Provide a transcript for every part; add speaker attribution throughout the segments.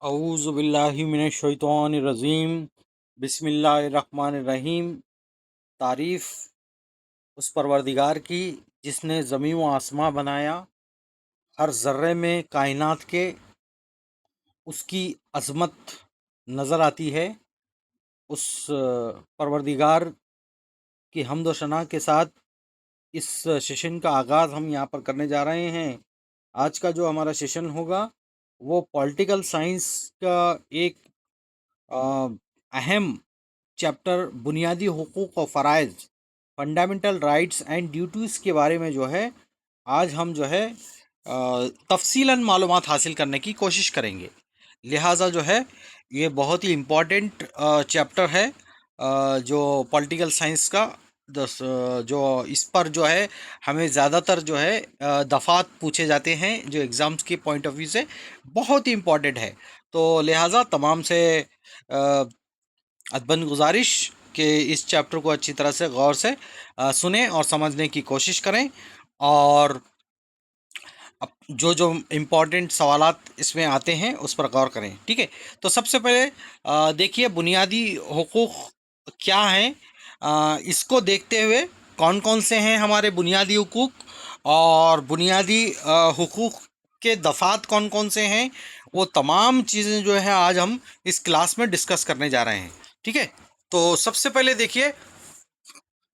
Speaker 1: औज़ु बिल्लाहि मिनश शैतानिर रजीम। बिस्मिल्लाहिर्रहमानिर्रहीम। तारीफ़ उस परवरदिगार की जिसने ज़मीं व आसमां बनाया, हर ज़र्रे में कायनात के उसकी अज़मत नज़र आती है। उस परवरदिगार की हम्द व सना के साथ इस सेशन का आगाज़ हम यहाँ पर करने जा रहे हैं। आज का जो हमारा सेशन होगा वो पॉलिटिकल साइंस का एक अहम चैप्टर बुनियादी हुकूक और फ़राइज़, फंडामेंटल राइट्स एंड ड्यूटीज़ के बारे में जो है आज हम जो है तफसीलन मालूमात हासिल करने की कोशिश करेंगे। लिहाजा जो है ये बहुत ही इम्पोर्टेंट चैप्टर है, जो पॉलिटिकल साइंस का जो इस पर जो है हमें ज़्यादातर जो है दफ़ात पूछे जाते हैं, जो एग्ज़ाम्स के पॉइंट ऑफ व्यू से बहुत ही इम्पोर्टेंट है। तो लिहाजा तमाम से अदबन गुजारिश कि इस चैप्टर को अच्छी तरह से गौर से सुने और समझने की कोशिश करें, और अब जो जो इम्पोर्टेंट सवालात इसमें आते हैं उस पर गौर करें। ठीक है, तो सबसे पहले देखिए बुनियादी हुकूक क्या हैं। इसको देखते हुए कौन कौन से हैं हमारे बुनियादी हुकूक, और बुनियादी हुकूक के दफ़ात कौन कौन से हैं, वो तमाम चीज़ें जो है आज हम इस क्लास में डिस्कस करने जा रहे हैं। ठीक है, तो सबसे पहले देखिए,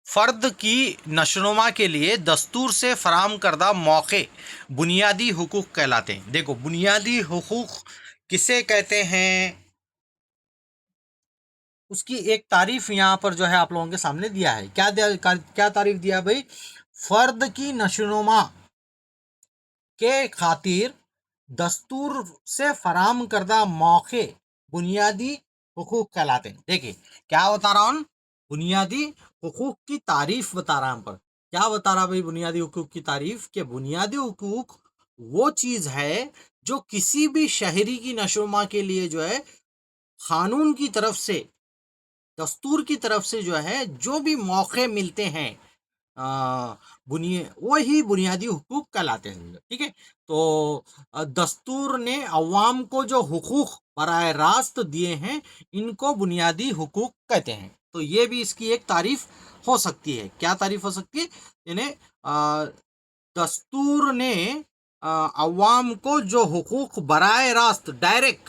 Speaker 1: फ़र्द की नशोनुमा के लिए दस्तूर से फराहम करदा मौक़े बुनियादी हुकूक कहलाते हैं। देखो, बुनियादी हुकूक किसे कहते हैं, उसकी एक तारीफ यहाँ पर जो है आप लोगों के सामने दिया है। क्या तारीफ दिया भाई? फ़र्द की नशोनुमा के खातिर दस्तूर से फराहम करदा मौके बुनियादी हुकूक कहलाते हैं। देखिए क्या बता रहा हूँ, बुनियादी हुकूक की तारीफ बता रहा हूँ। पर क्या बता रहा भाई बुनियादी हुकूक की तारीफ? के बुनियादी हुकूक वो चीज़ है जो किसी भी शहरी की नशोनुमा के लिए जो है कानून की तरफ से, दस्तूर की तरफ से जो है जो भी मौके मिलते हैं, वही बुनियादी हुकूक कहलाते हैं। ठीक है, तो दस्तूर ने अवाम को जो हुकूक बराह रास्त दिए हैं, इनको बुनियादी हुकूक कहते हैं। तो ये भी इसकी एक तारीफ हो सकती है। क्या तारीफ हो सकती है? यानी दस्तूर ने अवाम को जो हुकूक बराह रास्त डायरेक्ट,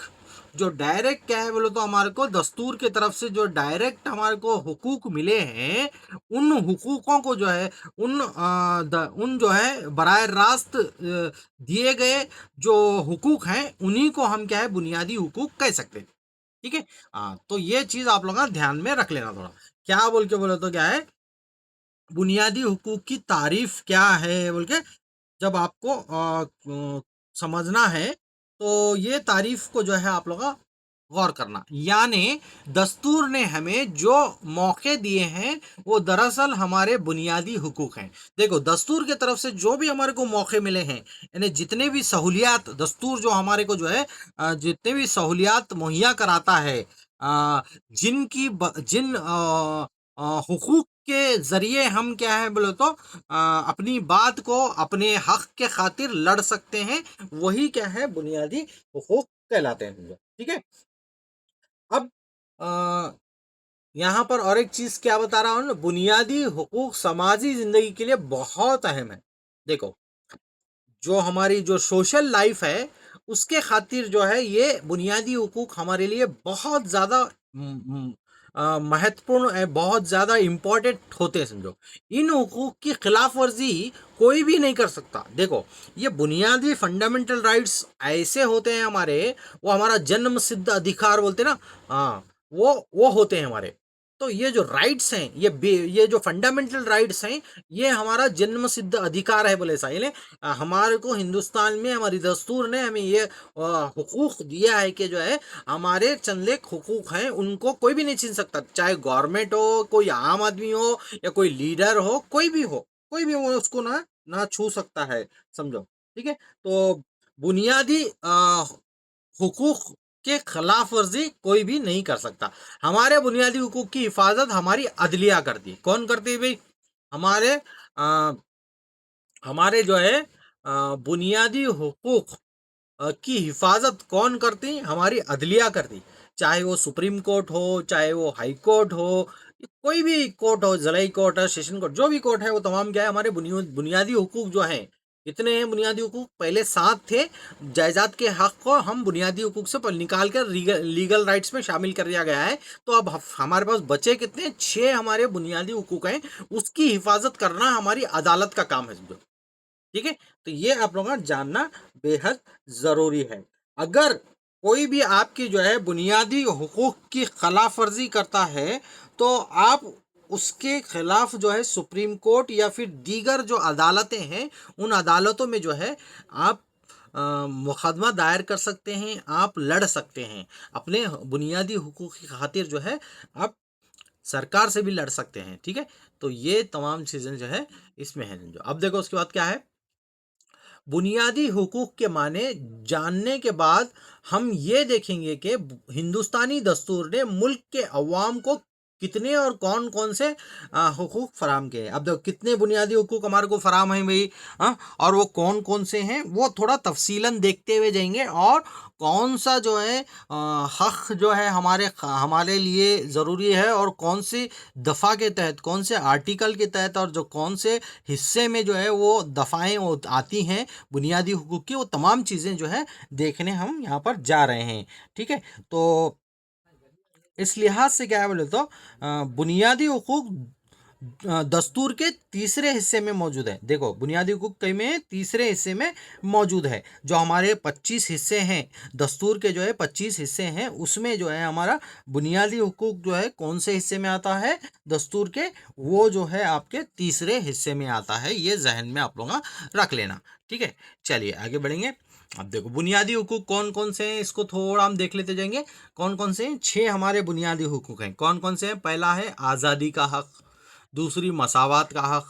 Speaker 1: जो डायरेक्ट क्या है बोलो तो हमारे को दस्तूर की तरफ से जो डायरेक्ट हमारे को हुकूक मिले हैं, उन हुकूकों को जो है उन जो है बराह रास्त दिए गए जो हुकूक हैं, उन्हीं को हम क्या है बुनियादी हुकूक कह सकते हैं। ठीक है, तो ये चीज़ आप लोग ना ध्यान में रख लेना थोड़ा। क्या बोल के बोले तो क्या है, बुनियादी हुकूक की तारीफ क्या है बोल के जब आपको समझना है, तो ये तारीफ को जो है आप लोग गौर करना। यानी दस्तूर ने हमें जो मौके दिए हैं वो दरअसल हमारे बुनियादी हुकूक हैं। देखो, दस्तूर की तरफ से जो भी हमारे को मौके मिले हैं, यानी जितने भी सहूलियात दस्तूर जो हमारे को जो है जितने भी सहूलियात मुहैया कराता है, जिन हुकूक के ज़रिए हम क्या है बोले तो अपनी बात को अपने हक के खातिर लड़ सकते हैं, वही क्या है बुनियादी हुकूक कहलाते हैं। ठीक है, अब यहाँ पर और एक चीज़ क्या बता रहा हूँ ना, बुनियादी हुकूक समाजी ज़िंदगी के लिए बहुत अहम है। देखो, जो हमारी जो सोशल लाइफ है उसके खातिर जो है ये बुनियादी हुकूक हमारे लिए बहुत ज़्यादा महत्वपूर्ण है, बहुत ज़्यादा इम्पोर्टेंट होते हैं समझो। इन हुकूक की खिलाफ वर्जी कोई भी नहीं कर सकता। देखो, ये बुनियादी फंडामेंटल राइट्स ऐसे होते हैं हमारे, वो हमारा जन्म सिद्ध अधिकार बोलते हैं ना, हाँ, वो होते हैं हमारे। तो ये जो राइट्स हैं, ये जो फंडामेंटल राइट्स हैं, ये हमारा जन्म सिद्ध अधिकार है बोले साहिल। हमारे को हिंदुस्तान में हमारी दस्तूर ने हमें ये हुकूक दिया है कि जो है हमारे चंद एक हुकूक हैं, उनको कोई भी नहीं छीन सकता। चाहे गवर्नमेंट हो, कोई आम आदमी हो, या कोई लीडर हो, कोई भी हो, कोई भी वो उसको ना ना छू सकता है समझो। ठीक है, तो बुनियादी हुकूक के खिलाफ वर्जी कोई भी नहीं कर सकता। हमारे बुनियादी हुकूक की हिफाजत हमारी अदलिया करती है। कौन करती है भाई? हमारे हमारे जो है बुनियादी हुकूक की हिफाजत कौन करती? हमारी अदलिया करती। चाहे वो सुप्रीम कोर्ट हो, चाहे वो हाई कोर्ट हो, कोई भी कोर्ट हो, जलाई कोर्ट है, सेशन कोर्ट, जो भी कोर्ट है, वो तमाम क्या है, हमारे बुनियादी हुकूक जो हैं, कितने हैं बुनियादी हुकूक? पहले 7 थे। जायदाद के हक को हम बुनियादी हुकूक से निकाल कर लीगल राइट्स में शामिल कर दिया गया है। तो अब हमारे पास बचे कितने? 6 हमारे बुनियादी हुकूक हैं। उसकी हिफाजत करना हमारी अदालत का काम है, समझो। ठीक है, तो ये आप लोगों का जानना बेहद जरूरी है। अगर कोई भी आपकी जो है बुनियादी हुकूक की खिलाफ वर्जी करता है, तो आप उसके खिलाफ जो है सुप्रीम कोर्ट या फिर दीगर जो अदालतें हैं, उन अदालतों में जो है आप मुकदमा दायर कर सकते हैं, आप लड़ सकते हैं। अपने बुनियादी हुकूक की खातिर जो है आप सरकार से भी लड़ सकते हैं। ठीक है, तो ये तमाम चीज़ें जो है इसमें है। जो अब देखो उसके बाद क्या है, बुनियादी हुकूक के माने जानने के बाद हम ये देखेंगे कि हिंदुस्तानी दस्तूर ने मुल्क के अवाम को कितने और कौन कौन से हुकूक फराम किए। अब देखो कितने बुनियादी हुकूक हमारे को फराम है भाई, और वो कौन कौन से हैं वो थोड़ा तफसीलन देखते हुए जाएंगे। और कौन सा जो है हक जो है हमारे लिए ज़रूरी है, और कौन सी दफ़ा के तहत, कौन से आर्टिकल के तहत, और जो कौन से हिस्से में जो है वो दफ़ाएं वो आती हैं बुनियादी हुकूक की, वो तमाम चीज़ें जो है देखने हम यहाँ पर जा रहे हैं। ठीक है, तो इस लिहाज से क्या है बोले तो बुनियादी हुकूक दस्तूर के तीसरे हिस्से में मौजूद है। देखो बुनियादी हुकूक कई में तीसरे हिस्से में मौजूद है। जो हमारे 25 हिस्से हैं, दस्तूर के जो है 25 हिस्से हैं, उसमें जो है हमारा बुनियादी हुकूक जो है कौन से हिस्से में आता है दस्तूर के, वो जो है आपके तीसरे हिस्से में आता है। ये जहन में आप लोग रख लेना। ठीक है, चलिए आगे बढ़ेंगे। अब देखो बुनियादी हुकूक कौन कौन से हैं, इसको थोड़ा हम देख लेते जाएंगे। कौन कौन से हैं? 6 हमारे बुनियादी हुकूक हैं। कौन कौन से हैं? पहला है आज़ादी का हक, दूसरी मसावात का हक,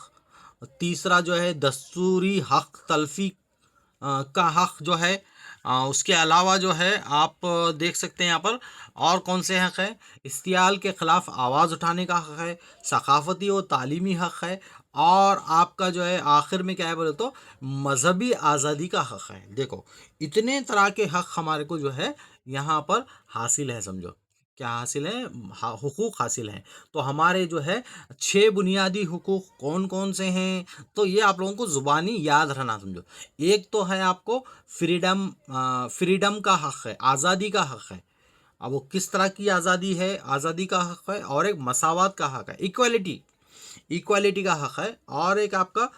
Speaker 1: तीसरा जो है दस्तूरी हक तलफी का हक जो है। उसके अलावा जो है आप देख सकते हैं यहाँ पर और कौन से हक है। इस्तियाल के ख़िलाफ़ आवाज़ उठाने का हक है, सकाफ़ती और तालीमी हक है, और आपका जो है आखिर में क्या है बोले तो मजहबी आज़ादी का हक है। देखो इतने तरह के हक हमारे को जो है यहाँ पर हासिल है, समझो क्या हासिल है, हुकूक हासिल हैं। तो हमारे जो है 6 बुनियादी हुकूक कौन कौन से हैं, तो ये आप लोगों को ज़ुबानी याद रखना, समझो। एक तो है आपको फ्रीडम का हक है, आज़ादी का हक है। अब वो किस तरह की आज़ादी है, आज़ादी का हक है। और एक मसावात का हक है, इक्वालिटी, इक्वालिटी का हक है। और एक आपका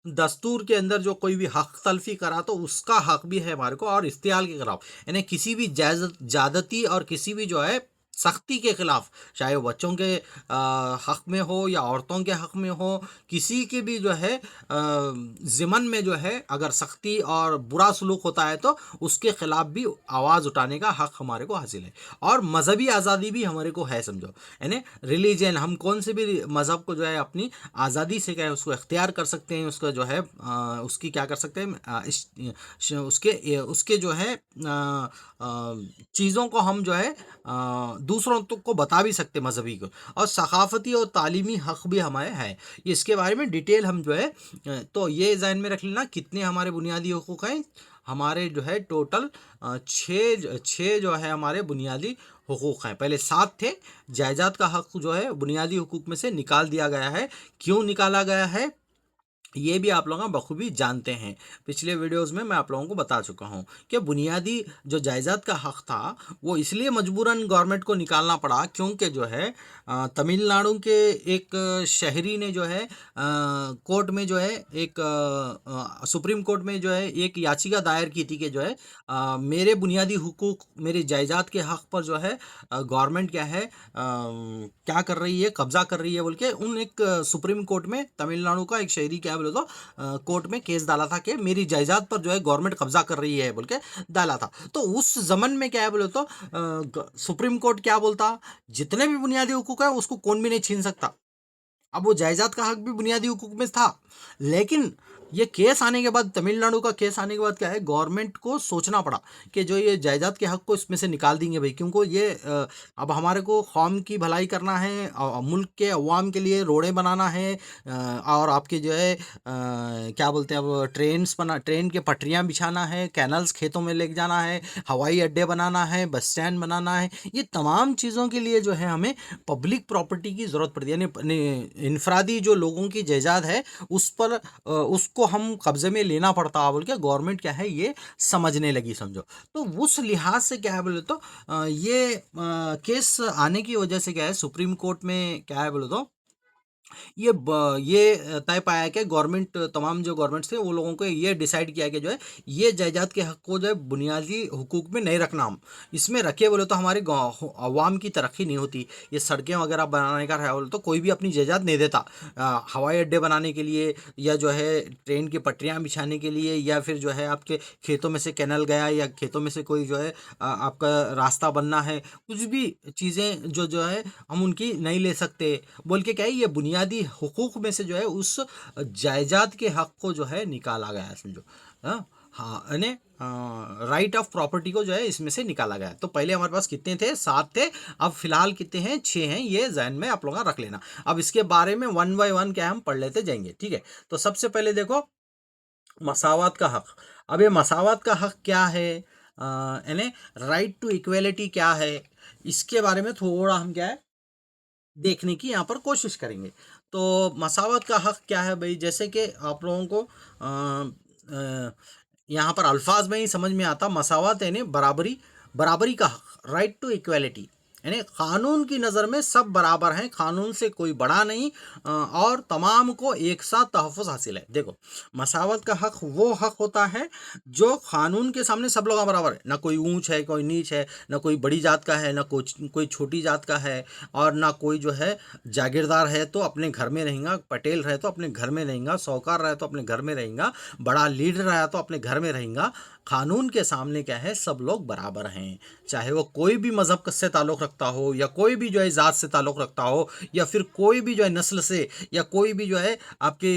Speaker 1: दस्तूर के अंदर जो कोई भी हक तलफी करा तो उसका हक भी है हमारे को। और इस्तेमाल के खिलाफ, यानी किसी भी ज्यादती और किसी भी जो है सख्ती के खिलाफ, चाहे वो बच्चों के हक में हो या औरतों के हक में हो, किसी के भी जो है ज़िमन में जो है अगर सख्ती और बुरा सलूक होता है तो उसके खिलाफ भी आवाज़ उठाने का हक हमारे को हासिल है। और मजहबी आज़ादी भी हमारे को है, समझो। यानी रिलीजन, हम कौन से भी मज़हब को जो है अपनी आज़ादी से क्या है उसको इख्तियार कर सकते हैं, उसका जो है उसकी क्या कर सकते हैं, उसके उसके जो है चीज़ों को हम जो है दूसरों तक को बता भी सकते हैं मजहबी को। और सकाफती और तालीमी हक भी हमारे हैं। इसके बारे में डिटेल हम जो है तो ये ज़हन में रख लेना कितने हमारे बुनियादी हुकूक हैं। हमारे जो है टोटल छः जो है हमारे बुनियादी हुकूक हैं। पहले 7 थे। जायदाद का हक जो है बुनियादी हुकूक में से निकाल दिया गया है। क्यों निकाला गया है ये भी आप लोग बखूबी जानते हैं। पिछले वीडियोस में मैं आप लोगों को बता चुका हूँ कि बुनियादी जो जायदाद का हक था वो इसलिए मजबूरन गवर्नमेंट को निकालना पड़ा क्योंकि जो है तमिलनाडु के एक शहरी ने जो है कोर्ट में जो है एक सुप्रीम कोर्ट में जो है एक याचिका दायर की थी कि जो है मेरे बुनियादी हुकूक, मेरे जायदाद के हक पर जो है गवर्नमेंट क्या है क्या कर रही है, कब्जा कर रही है बोल के उन एक सुप्रीम कोर्ट में तमिलनाडु का एक शहरी क्या बोले तो कोर्ट में केस डाला था कि मेरी जायदाद पर जो है गवर्नमेंट कब्जा कर रही है बोल के डाला था। तो उस जमन में क्या है बोले तो सुप्रीम कोर्ट क्या बोलता, जितने भी बुनियादी हुकूक है उसको कौन भी नहीं छीन सकता। अब वो जायदाद का हक भी बुनियादी हुकूक में था, लेकिन ये केस आने के बाद, तमिलनाडु का केस आने के बाद क्या है, गवर्नमेंट को सोचना पड़ा कि जो ये जायदाद के हक को इसमें से निकाल देंगे भाई, क्योंकि ये अब हमारे को कौम की भलाई करना है, मुल्क के अवाम के लिए रोडें बनाना है, और आपके जो है क्या बोलते हैं अब, ट्रेन के पटरियाँ बिछाना है, कैनल्स खेतों में लेके जाना है, हवाई अड्डे बनाना है, बस स्टैंड बनाना है। ये तमाम चीज़ों के लिए जो है हमें पब्लिक प्रॉपर्टी की ज़रूरत पड़ती है, यानी इनफरादी जो लोगों की जायदाद है उस पर उसको हम कब्जे में लेना पड़ता है बोल के गवर्नमेंट क्या है ये समझने लगी, समझो। तो उस लिहाज से क्या है बोले तो ये केस आने की वजह से क्या है, सुप्रीम कोर्ट में क्या है बोले तो ये तय पाया कि गवर्नमेंट, तमाम जो गवर्नमेंट्स थे वो लोगों को ये डिसाइड किया कि जो है ये जायदाद के हक को जो है बुनियादी हुकूक में नहीं रखना, हम इसमें रखे बोले तो हमारी अवाम की तरक्की नहीं होती। ये सड़कें वगैरह बनाने का है बोले तो कोई भी अपनी जायदाद नहीं देता, हवाई अड्डे बनाने के लिए, या जो है ट्रेन की पटरियाँ बिछाने के लिए, या फिर जो है आपके खेतों में से कैनल गया, या खेतों में से कोई जो है आपका रास्ता बनना है, कुछ भी चीज़ें जो है हम उनकी नहीं ले सकते बोल के क्या है, ये बुनियादी हुकूक में से जो है उस जायदाद के हक को जो है निकाला गया है, समझो। हाँ हाँ, यानी राइट ऑफ प्रॉपर्टी को जो है इसमें से निकाला गया है। तो पहले हमारे पास कितने थे, 7 थे, अब फिलहाल कितने हैं, 6 हैं, ये जहन में आप लोग रख लेना। अब इसके बारे में वन बाय वन क्या हम पढ़ लेते जाएंगे, ठीक है। तो सबसे पहले देखो मसावत का हक। अब ये मसावत का हक क्या है, यानी राइट टू इक्वेलिटी क्या है, इसके बारे में थोड़ा हम क्या है देखने की यहाँ पर कोशिश करेंगे। तो मसावत का हक क्या है भाई, जैसे कि आप लोगों को यहाँ पर अल्फाज में ही समझ में आता, मसावत यानी बराबरी, बराबरी का हक, राइट टू इक्वेलिटी, यानी कानून की नज़र में सब बराबर हैं, कानून से कोई बड़ा नहीं, और तमाम को एक साथ तहफ़्फ़ुज़ हासिल है। देखो मसावत का हक वो हक होता है जो कानून के सामने सब लोग बराबर है, ना कोई ऊंच है कोई नीच है, ना कोई बड़ी जात का है, ना कोई छोटी जात का है, और ना कोई जो है जागीरदार है तो अपने घर में रहेगा, पटेल रहे तो अपने घर में रहेगा, साहूकार रहे तो अपने घर में रहेगा, बड़ा लीडर रहा तो अपने घर में रहेगा। कानून के सामने क्या है, सब लोग बराबर हैं, चाहे वो कोई भी मज़हब से ताल्लुक़ रखता हो, या कोई भी जो है ज़ात से ताल्लुक़ रखता हो, या फिर कोई भी जो है नस्ल से, या कोई भी जो है आपके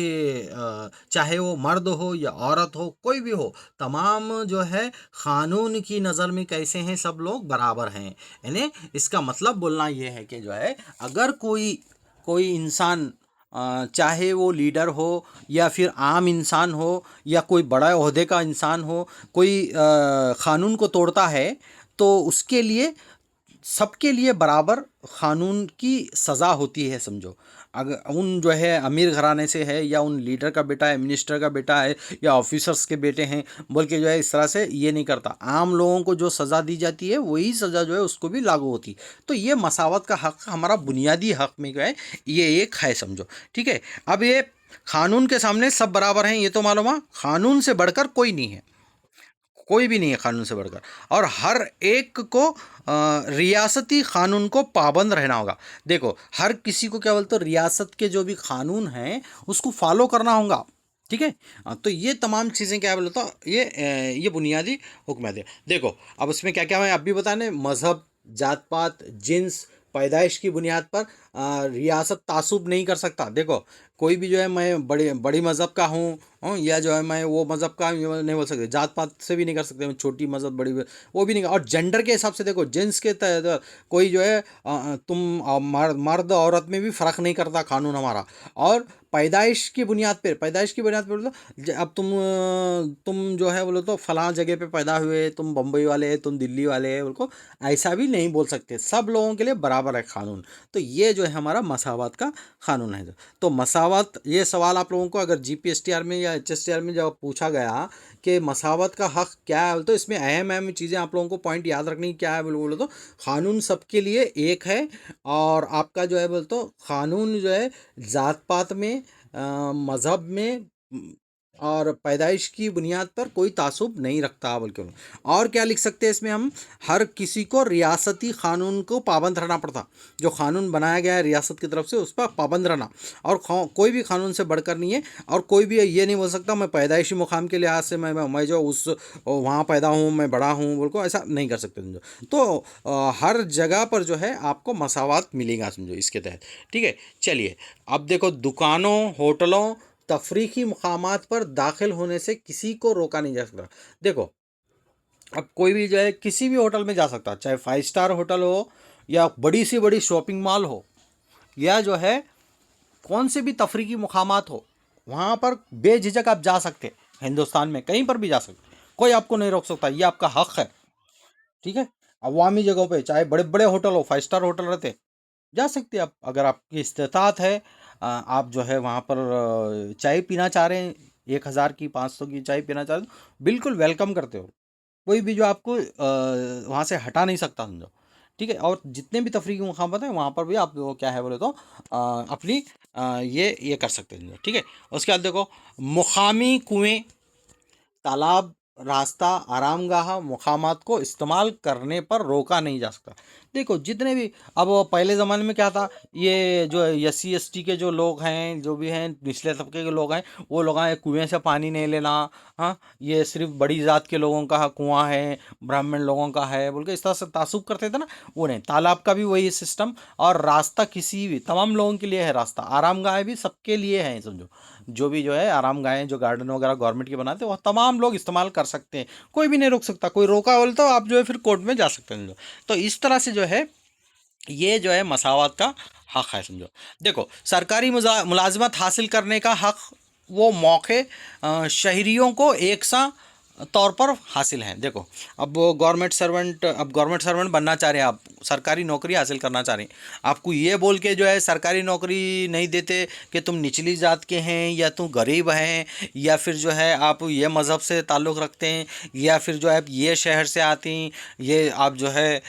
Speaker 1: चाहे वो मर्द हो या औरत हो, कोई भी हो, तमाम जो है कानून की नज़र में कैसे हैं, सब लोग बराबर हैं। यानी इसका मतलब बोलना ये है कि जो है अगर कोई कोई इंसान चाहे वो लीडर हो या फिर आम इंसान हो या कोई बड़ा ओहदे का इंसान हो, कोई कानून को तोड़ता है तो उसके लिए, सबके लिए बराबर कानून की सज़ा होती है, समझो। अगर उन जो है अमीर घराने से है, या उन लीडर का बेटा है, मिनिस्टर का बेटा है, या ऑफिसर्स के बेटे हैं बोल के जो है इस तरह से ये नहीं करता, आम लोगों को जो सज़ा दी जाती है वही सज़ा जो है उसको भी लागू होती। तो ये मसावत का हक हमारा बुनियादी हक में जो है ये एक है, समझो, ठीक है। अब ये कानून के सामने सब बराबर हैं, ये तो मालूम है, कानून से बढ़कर कोई नहीं है, कोई भी नहीं है कानून से बढ़कर, और हर एक को रियासती कानून को पाबंद रहना होगा। देखो हर किसी को क्या बोलते हो, रियासत के जो भी कानून हैं उसको फॉलो करना होगा, ठीक है। तो ये तमाम चीज़ें क्या बोलते हो, ये बुनियादी हुक्म है। देखो अब उसमें क्या क्या है आप भी बताने, मज़हब, जात पात, जिन्स, पैदाइश की बुनियाद पर रियासत तासुब नहीं कर सकता। देखो कोई भी जो है मैं बड़ी मज़हब का हूँ, या जो है मैं वो मज़हब का ये नहीं बोल सकते, जात पात से भी नहीं कर सकते, मैं छोटी मज़हब बड़ी वो भी नहीं। और जेंडर के हिसाब से देखो, जेंट्स के तहत कोई जो है तुम मर्द औरत में भी फ़र्क नहीं करता कानून हमारा। और पैदाइश की बुनियाद पर, पैदाइश की बुनियाद पर बोलो अब तुम जो है बोलो तो फलां जगह पे पैदा हुए, तुम बम्बई वाले है, तुम दिल्ली वाले है, बोलो ऐसा भी नहीं बोल सकते, सब लोगों के लिए बराबर है कानून। तो ये जो है हमारा मसावत का कानून है। तो मसावत, ये सवाल आप लोगों को अगर जीपीएसटीआर में या एचएसटीआर में जब पूछा गया कि मसावत का हक क्या है, तो इसमें अहम अहम चीज़ें आप लोगों को पॉइंट याद रखनी क्या है बोलो तो कानून सबके लिए एक है, और आपका जो है बोल तो कानून जो है ज़ात पात में, मज़हब में, और पैदाइश की बुनियाद पर कोई तासुब नहीं रखता बल्कि। और क्या लिख सकते हैं इसमें हम, हर किसी को रियासती कानून को पाबंद रहना पड़ता, जो कानून बनाया गया है रियासत की तरफ से उस पर पाबंद रहना, और कोई भी कानून से बढ़कर नहीं है। और कोई भी ये नहीं बोल सकता मैं पैदाइशी मुकाम के लिहाज से मैं जो उस वहाँ पैदा हूँ, मैं बड़ा हूँ बोल को, ऐसा नहीं कर सकते समझो। तो हर जगह पर जो है आपको मसावत मिलेगा, समझो इसके तहत, ठीक है। चलिए अब देखो दुकानों, होटलों, तफरीकी मकामात पर दाखिल होने से किसी को रोका नहीं जा सकता। देखो, अब कोई भी जो है किसी भी होटल में जा सकता है, चाहे 5 स्टार होटल हो या बड़ी सी बड़ी शॉपिंग मॉल हो या जो है कौन से भी तफरीकी मुकामात हो, वहाँ पर बेझिझक आप जा सकते हैं। हिंदुस्तान में कहीं पर भी जा सकते, कोई आपको नहीं रोक सकता, ये आपका हक है। ठीक है, अवामी जगहों पे चाहे बड़े बड़े होटल हो, 5 स्टार होटल रहते, जा सकते हैं आप। अगर आपकी इस्तेताअत है, आप जो है वहाँ पर चाय पीना चाह रहे हैं, 1,000 की 500 की चाय पीना चाह रहे हैं, तो बिल्कुल वेलकम करते हो। कोई भी जो आपको वहाँ से हटा नहीं सकता, समझो। ठीक है, और जितने भी तफरीकी मुकाम हैं वहाँ पर भी आप वो क्या है बोले तो अपनी ये कर सकते हैं, समझो। ठीक है, उसके बाद देखो, मुकामी कुएं, तालाब, रास्ता, आरामगाह, मुकामात को इस्तेमाल करने पर रोका नहीं जा सकता। देखो, जितने भी अब वो पहले ज़माने में क्या था, ये जो SC ST के जो लोग हैं, जो भी हैं निचले तबके के लोग हैं, वो लोग आए कुएं से पानी नहीं लेना। हाँ, ये सिर्फ बड़ी जात के लोगों का कुआं है, ब्राह्मण लोगों का है बोल के इस तरह से तासुब करते थे ना, वो नहीं। तालाब का भी वही सिस्टम, और रास्ता किसी भी तमाम लोगों के लिए है, रास्ता आरामगाह भी सबके लिए है, समझो। जो भी जो है आराम गाहें, जो गार्डन वगैरह गवर्नमेंट के बनाते हैं, वह तमाम लोग इस्तेमाल कर सकते हैं, कोई भी नहीं रोक सकता। कोई रोका बोले तो आप जो है फिर कोर्ट में जा सकते हैं, समझो। तो इस तरह से जो है ये जो है मसावत का हक है, समझो। देखो, सरकारी मुलाजमत हासिल करने का हक, वो मौके शहरियों को एक सा तौर पर हासिल हैं। देखो, अब गवर्नमेंट सर्वेंट बनना चाह रहे हैं आप, सरकारी नौकरी हासिल करना चाह रहे हैं, आपको ये बोल के जो है सरकारी नौकरी नहीं देते कि तुम निचली जात के हैं या तुम गरीब हैं या फिर जो है आप ये मज़हब से ताल्लुक़ रखते हैं या फिर जो है आप ये शहर से आती हैं, ये आप जो है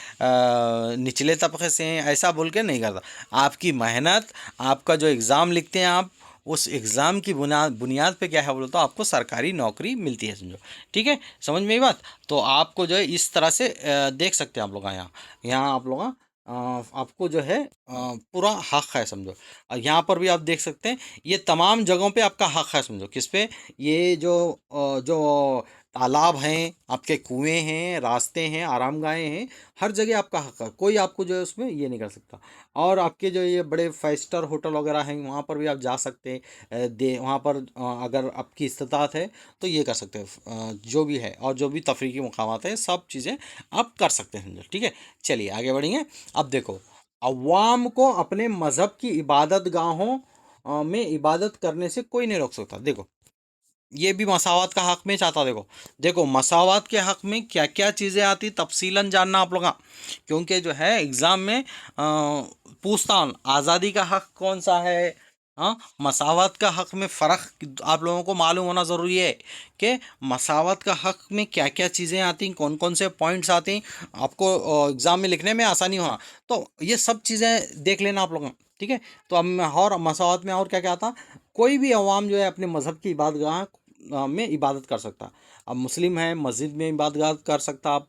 Speaker 1: निचले तबके से हैं, ऐसा बोल के नहीं करता। आपकी मेहनत, आपका जो एग्ज़ाम लिखते हैं आप, उस एग्ज़ाम की बुनियाद पे क्या है बोलो तो आपको सरकारी नौकरी मिलती है, समझो। ठीक है, समझ में ये बात। तो आपको जो है इस तरह से देख सकते हैं आप लोग यहाँ, आप लोग आपको जो है पूरा हक है, समझो। यहाँ पर भी आप देख सकते हैं, ये तमाम जगहों पे आपका हक है, समझो। किस पे? ये जो तालाब हैं, आपके कुएं हैं, रास्ते हैं, आरामगाहें हैं, हर जगह आपका हक है, कोई आपको जो है उसमें ये नहीं कर सकता। और आपके जो ये बड़े 5 स्टार होटल वगैरह हैं, वहाँ पर भी आप जा सकते हैं। वहाँ पर अगर आपकी इस्तेताअत है तो ये कर सकते हैं, जो भी है, और जो भी तफरीकी मकामात हैं, सब चीज़ें आप कर सकते हैं। ठीक है, चलिए आगे बढ़ेंगे। अब देखो, अवाम को अपने मज़हब की इबादत गाहों में इबादत करने से कोई नहीं रोक सकता। देखो, ये भी मसावत का हक में चाहता। देखो देखो, मसावत के हक में क्या क्या चीज़ें आती तफसीलन जानना आप लोग, क्योंकि जो है एग्ज़ाम में पूछता हूँ, आज़ादी का हक कौन सा है, हाँ, मसावत का हक में फ़र्क आप लोगों को मालूम होना ज़रूरी है कि मसावत का हक में क्या क्या चीज़ें आती, कौन कौन से पॉइंट्स आते हैं, आपको एग्ज़ाम में लिखने में आसानी होना। तो ये सब चीज़ें देख लेना आप लोग। ठीक है, तो अब और मसावत में और क्या क्या आता, कोई भी अवाम जो है अपने मज़हब की इबादतगाह में इबादत कर सकता। अब मुस्लिम है, मस्जिद में इबादत कर सकता आप,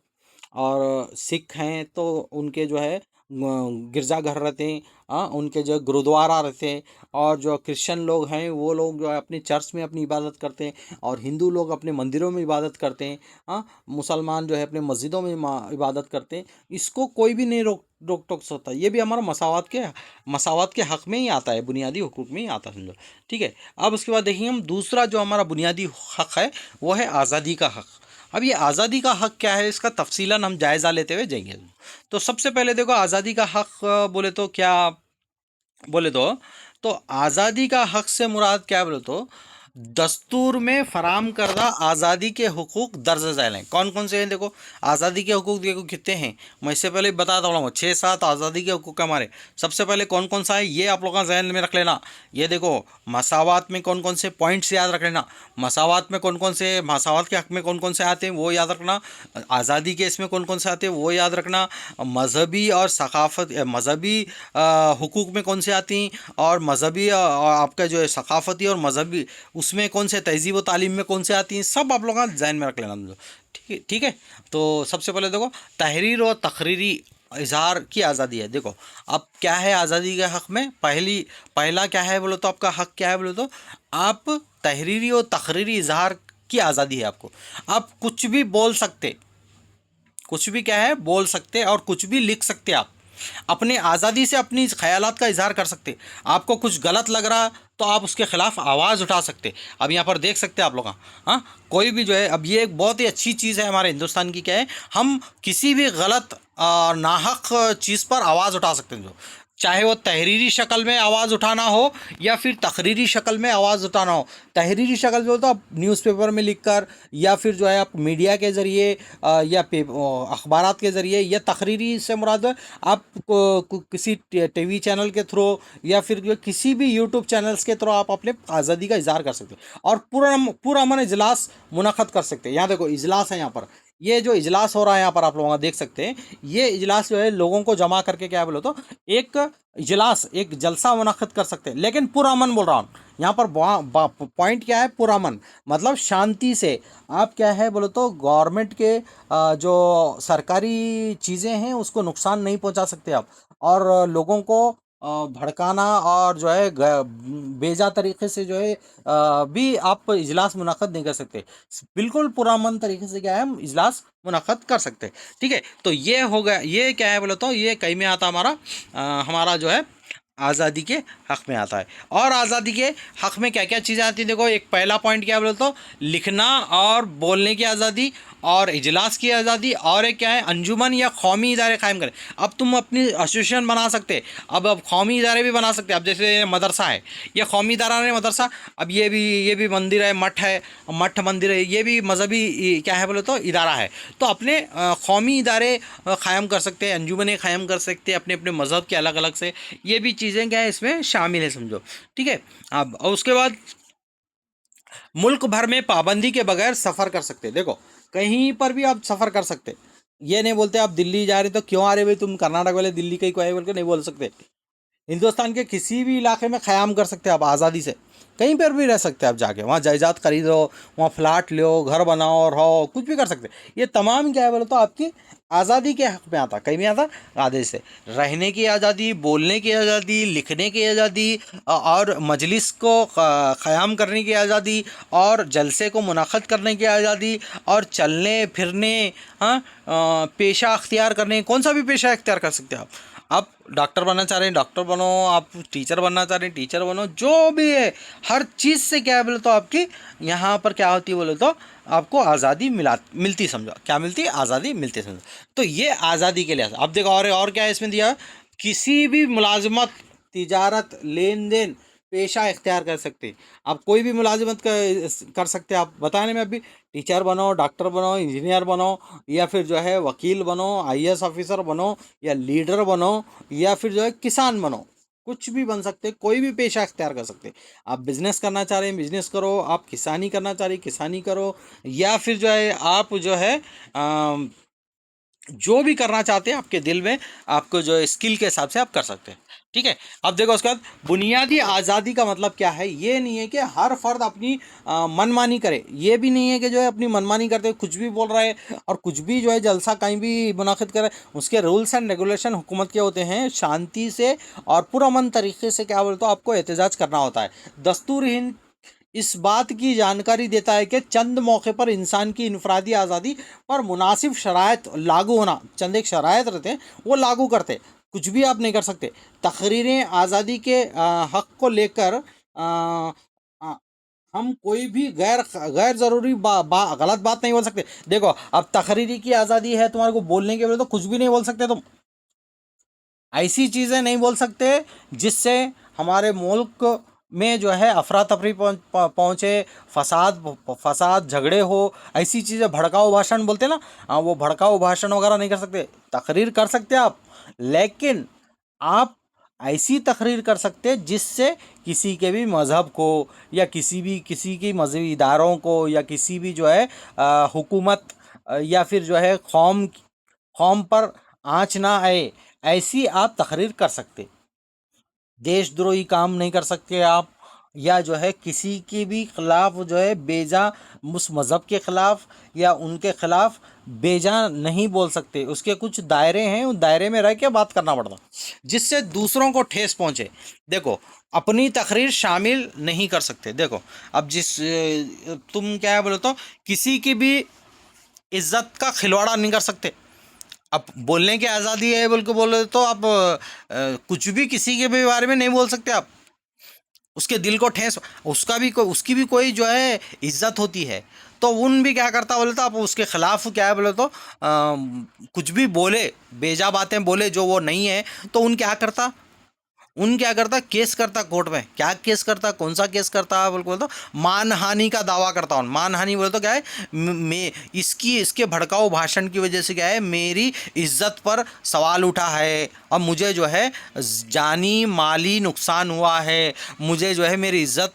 Speaker 1: और सिख हैं तो उनके जो है गिरजाघर रहते हैं, उनके जो गुरुद्वारा रहते हैं, और जो क्रिश्चियन लोग हैं वो लोग जो है अपने चर्च में अपनी इबादत करते हैं, और हिंदू लोग अपने मंदिरों में इबादत करते हैं, मुसलमान जो है अपने मस्जिदों में इबादत करते हैं। इसको कोई भी नहीं रोक रोक टोक सकता। ये भी हमारा मसावत के हक में ही आता है, बुनियादी हुकूक में ही आता है, समझो। ठीक है, अब उसके बाद देखिए हम दूसरा जो हमारा बुनियादी हक है वो है आज़ादी का हक। अब ये आज़ादी का हक क्या है, इसका तफसीलन हम जायज़ा लेते हुए जाएंगे। तो सबसे पहले देखो, आज़ादी का हक बोले तो क्या बोले तो आज़ादी का हक से मुराद क्या बोले तो दस्तूर में फराम करदा आज़ादी के हुकूक दर्ज झैल हैं। कौन कौन से हैं? देखो, आज़ादी के हुकूक देखो कितने हैं, मैं इससे पहले बताता हूँ 6-7 आज़ादी के हुकूक हमारे। सबसे पहले कौन कौन सा है ये आप लोगों का जहन में रख लेना। ये देखो, मसावत में कौन कौन से पॉइंट्स याद रख लेना, मसावत में कौन कौन से, मसावत के हक में कौन कौन से आते हैं वो याद रखना, आज़ादी के इसमें कौन कौन से आते हैं वो याद रखना, मजहबी और सकाफत मजहबी हुकूक में कौन से आती हैं, और मजहबी आपका जो है सकाफती और मजहबी उसमें कौन से, तहजीब व तालीम में कौन से आती हैं, सब आप लोग जहन में रख लेना। ठीक है, ठीक है। तो सबसे पहले देखो, तहरीर और तकरीरी इजहार की आज़ादी है। देखो, अब क्या है आज़ादी के हक़ में, पहला क्या है बोलो तो आपका हक़ क्या है बोलो तो आप तहरीरी और तकरीरी इजहार की आज़ादी है। आपको आप कुछ भी बोल सकते, कुछ भी क्या है बोल सकते, और कुछ भी लिख सकते आप। अपने आज़ादी से अपनी ख्यालात का इजहार कर सकते। आपको कुछ गलत लग रहा तो आप उसके खिलाफ आवाज़ उठा सकते। अब यहाँ पर देख सकते हैं आप लोग, हाँ, कोई भी जो है, अब ये एक बहुत ही अच्छी चीज़ है हमारे हिंदुस्तान की, क्या है, हम किसी भी गलत नाहक चीज़ पर आवाज़ उठा सकते हैं, जो चाहे वो तहरीरी शक्ल में आवाज़ उठाना हो या फिर तकरीरी शक्ल में आवाज़ उठाना हो। तहरीरी शक्ल जो, तो आप न्यूज़पेपर में लिखकर, या फिर जो है आप मीडिया के ज़रिए या अखबारात के ज़रिए, या तकरीरी से मुराद है आप किसी टीवी चैनल के थ्रू या फिर जो किसी भी यूट्यूब चैनल्स के थ्रू आप अपने आज़ादी का इजहार कर सकते हैं और पूरा अमन इजलास मुनक़द कर सकते हैं। यहाँ देखो इजलास है, यहाँ पर ये जो इजलास हो रहा है यहाँ पर आप लोग देख सकते हैं, ये इजलास जो है लोगों को जमा करके, क्या बोलो तो एक इजलास, एक जलसा मुनक़द कर सकते हैं, लेकिन पुरअमन बोल रहा हूँ यहाँ पर। पॉइंट क्या है, पुरअमन मतलब शांति से। आप क्या है बोलो तो गवर्नमेंट के जो सरकारी चीज़ें हैं उसको नुकसान नहीं पहुंचा सकते आप, और लोगों को भड़काना और जो है बेजा तरीके से जो है भी आप इजलास मुनक़द नहीं कर सकते। बिल्कुल पुरअमन तरीके से क्या है हम इजलास मुनक़द कर सकते हैं। ठीक है, तो ये हो गया, ये क्या है बोले तो ये कहीं में आता हमारा हमारा जो है आज़ादी के हक़ में आता है। और आज़ादी के हक़ में क्या क्या चीज़ें आती हैं, देखो एक पहला पॉइंट क्या बोले तो लिखना और बोलने की आज़ादी और इजलास की आज़ादी, और एक क्या है अंजुमन या कौमी इदारे कायम करें। अब तुम अपनी एसोसिएशन बना सकते, अब कौमी इदारे भी बना सकते। अब जैसे मदरसा है, ये कौमी इदारा है मदरसा, अब ये भी मंदिर है, मठ है, मठ मंदिर है, ये भी मजहबी क्या है बोले तो इदारा है। तो अपने कौमी इदारे क़ायम कर सकते हैं, अंजुमनें क़ायम कर सकते हैं अपने अपने मज़हब के अलग अलग से। ये भी चीज़ें क्या है इसमें शामिल है, समझो। ठीक है, अब और उसके बाद मुल्क भर में पाबंदी के बगैर सफ़र कर सकते। देखो कहीं पर भी आप सफ़र कर सकते, ये नहीं बोलते आप दिल्ली जा रहे तो क्यों आ रहे भाई, तुम कर्नाटक वाले दिल्ली कहीं को आए बोल के नहीं बोल सकते। हिंदुस्तान के किसी भी इलाके में क़याम कर सकते हैं आप आज़ादी से, कहीं पर भी रह सकते हैं आप जाके, वहाँ जायदाद खरीदो, वहाँ फ्लैट लो, घर बनाओ, रहो, कुछ भी कर सकते हैं। ये तमाम क्या है बोलो तो आपकी आज़ादी के हक़ में आता, कहीं में आता आदेश से। रहने की आज़ादी, बोलने की आज़ादी, लिखने की आज़ादी, और मजलिस को क़याम करने की आज़ादी, और जलसे को मुनक़द करने की आज़ादी, और चलने फिरने, हाँ, पेशा अख्तियार करने, कौन सा भी पेशा अख्तियार कर सकते हैं आप डॉक्टर बनना चाह रहे हैं डॉक्टर बनो, आप टीचर बनना चाह रहे हैं टीचर बनो, जो भी है हर चीज़ से क्या है बोले तो आपकी यहाँ पर क्या होती है बोले तो आपको आज़ादी मिलती, समझो क्या मिलती है, आज़ादी मिलती, समझो। तो ये आज़ादी के लिए अब देखो, और क्या है इसमें दिया, किसी भी मुलाजमत, तिजारत, लेन देन, पेशा इख्तियार कर सकते। आप कोई भी मुलाजमत कर सकते हैं। आप बताने में अभी टीचर बनो, डॉक्टर बनो, इंजीनियर बनो, या फिर जो है वकील बनो, आईएएस ऑफिसर बनो, या लीडर बनो, या फिर जो है किसान बनो, कुछ भी बन सकते, कोई भी पेशा इख्तियार कर सकते। आप बिजनेस करना चाह रहे हैं बिजनेस करो, आप किसानी करना चाह रहे हैं किसानी करो, या फिर जो है आप जो है जो भी करना चाहते हैं आपके दिल में, आपको जो स्किल के हिसाब से आप कर सकते हैं। ठीक है, अब देखो उसके बाद बुनियादी आज़ादी का मतलब क्या है। ये नहीं है कि हर फर्द अपनी मनमानी करे, ये भी नहीं है कि जो है अपनी मनमानी करते कुछ भी बोल रहा है और कुछ भी जो है जलसा कहीं भी मुनाकिद करे। उसके रूल्स एंड रेगुलेशन हुकूमत के होते हैं, शांति से और पुरअमन तरीके से क्या बोलते हो आपको एहतजाज करना होता है। दस्तूर हिंद इस बात की जानकारी देता है कि चंद मौके पर इंसान की इनफरादी आज़ादी पर मुनासिब शराइत लागू होना, चंद एक शराइत रहते हैं वो लागू करते, कुछ भी आप नहीं कर सकते। तकरीरें आज़ादी के हक़ को लेकर हम कोई भी गैर गैर ज़रूरी गलत बात नहीं बोल सकते। देखो अब तकरीरी की आज़ादी है, तुम्हारे को बोलने के लिए तो कुछ भी नहीं बोल सकते तुम, ऐसी चीज़ें नहीं बोल सकते जिससे हमारे मुल्क में जो है अफरा तफरी पहुँचे, फसाद झगड़े हो, ऐसी चीज़ें भड़काऊ भाषण बोलते हैं ना, हाँ वो भड़काऊ भाषण वगैरह नहीं कर सकते। तकरीर कर सकते आप, लेकिन आप ऐसी तकरीर कर सकते जिससे किसी के भी मज़हब को या किसी की मजहबी इदारों को या किसी भी जो है हुकूमत या फिर जो है कौम पर आँच ना आए, ऐसी आप तकरीर कर सकते। देशद्रोही काम नहीं कर सकते आप, या जो है किसी के भी खिलाफ जो है बेजा उस मज़हब के ख़िलाफ़ या उनके ख़िलाफ़ बेजा नहीं बोल सकते। उसके कुछ दायरे हैं, उन दायरे में रह के बात करना पड़ता जिससे दूसरों को ठेस पहुँचे। देखो अपनी तकरीर शामिल नहीं कर सकते। देखो अब तुम क्या है बोले तो किसी की भी इज्जत का खिलवाड़ा नहीं कर सकते। अब बोलने की आज़ादी है बोल के बोले तो आप कुछ भी किसी के भी बारे में नहीं बोल सकते आप। उसके दिल को ठेस, उसकी भी कोई जो है इज्जत होती है। तो उन भी क्या करता बोले तो आप उसके खिलाफ क्या है बोले तो कुछ भी बोले, बेजा बातें बोले जो वो नहीं है, तो उन क्या करता, उन क्या करता, केस करता कोर्ट में। क्या केस करता, कौन सा केस करता बोल बोल तो मानहानि का दावा करता हूँ। मानहानि बोले तो क्या है, मैं इसकी इसके भड़काऊ भाषण की वजह से क्या है मेरी इज्जत पर सवाल उठा है, और मुझे जो है जानी माली नुकसान हुआ है, मुझे जो है मेरी इज्जत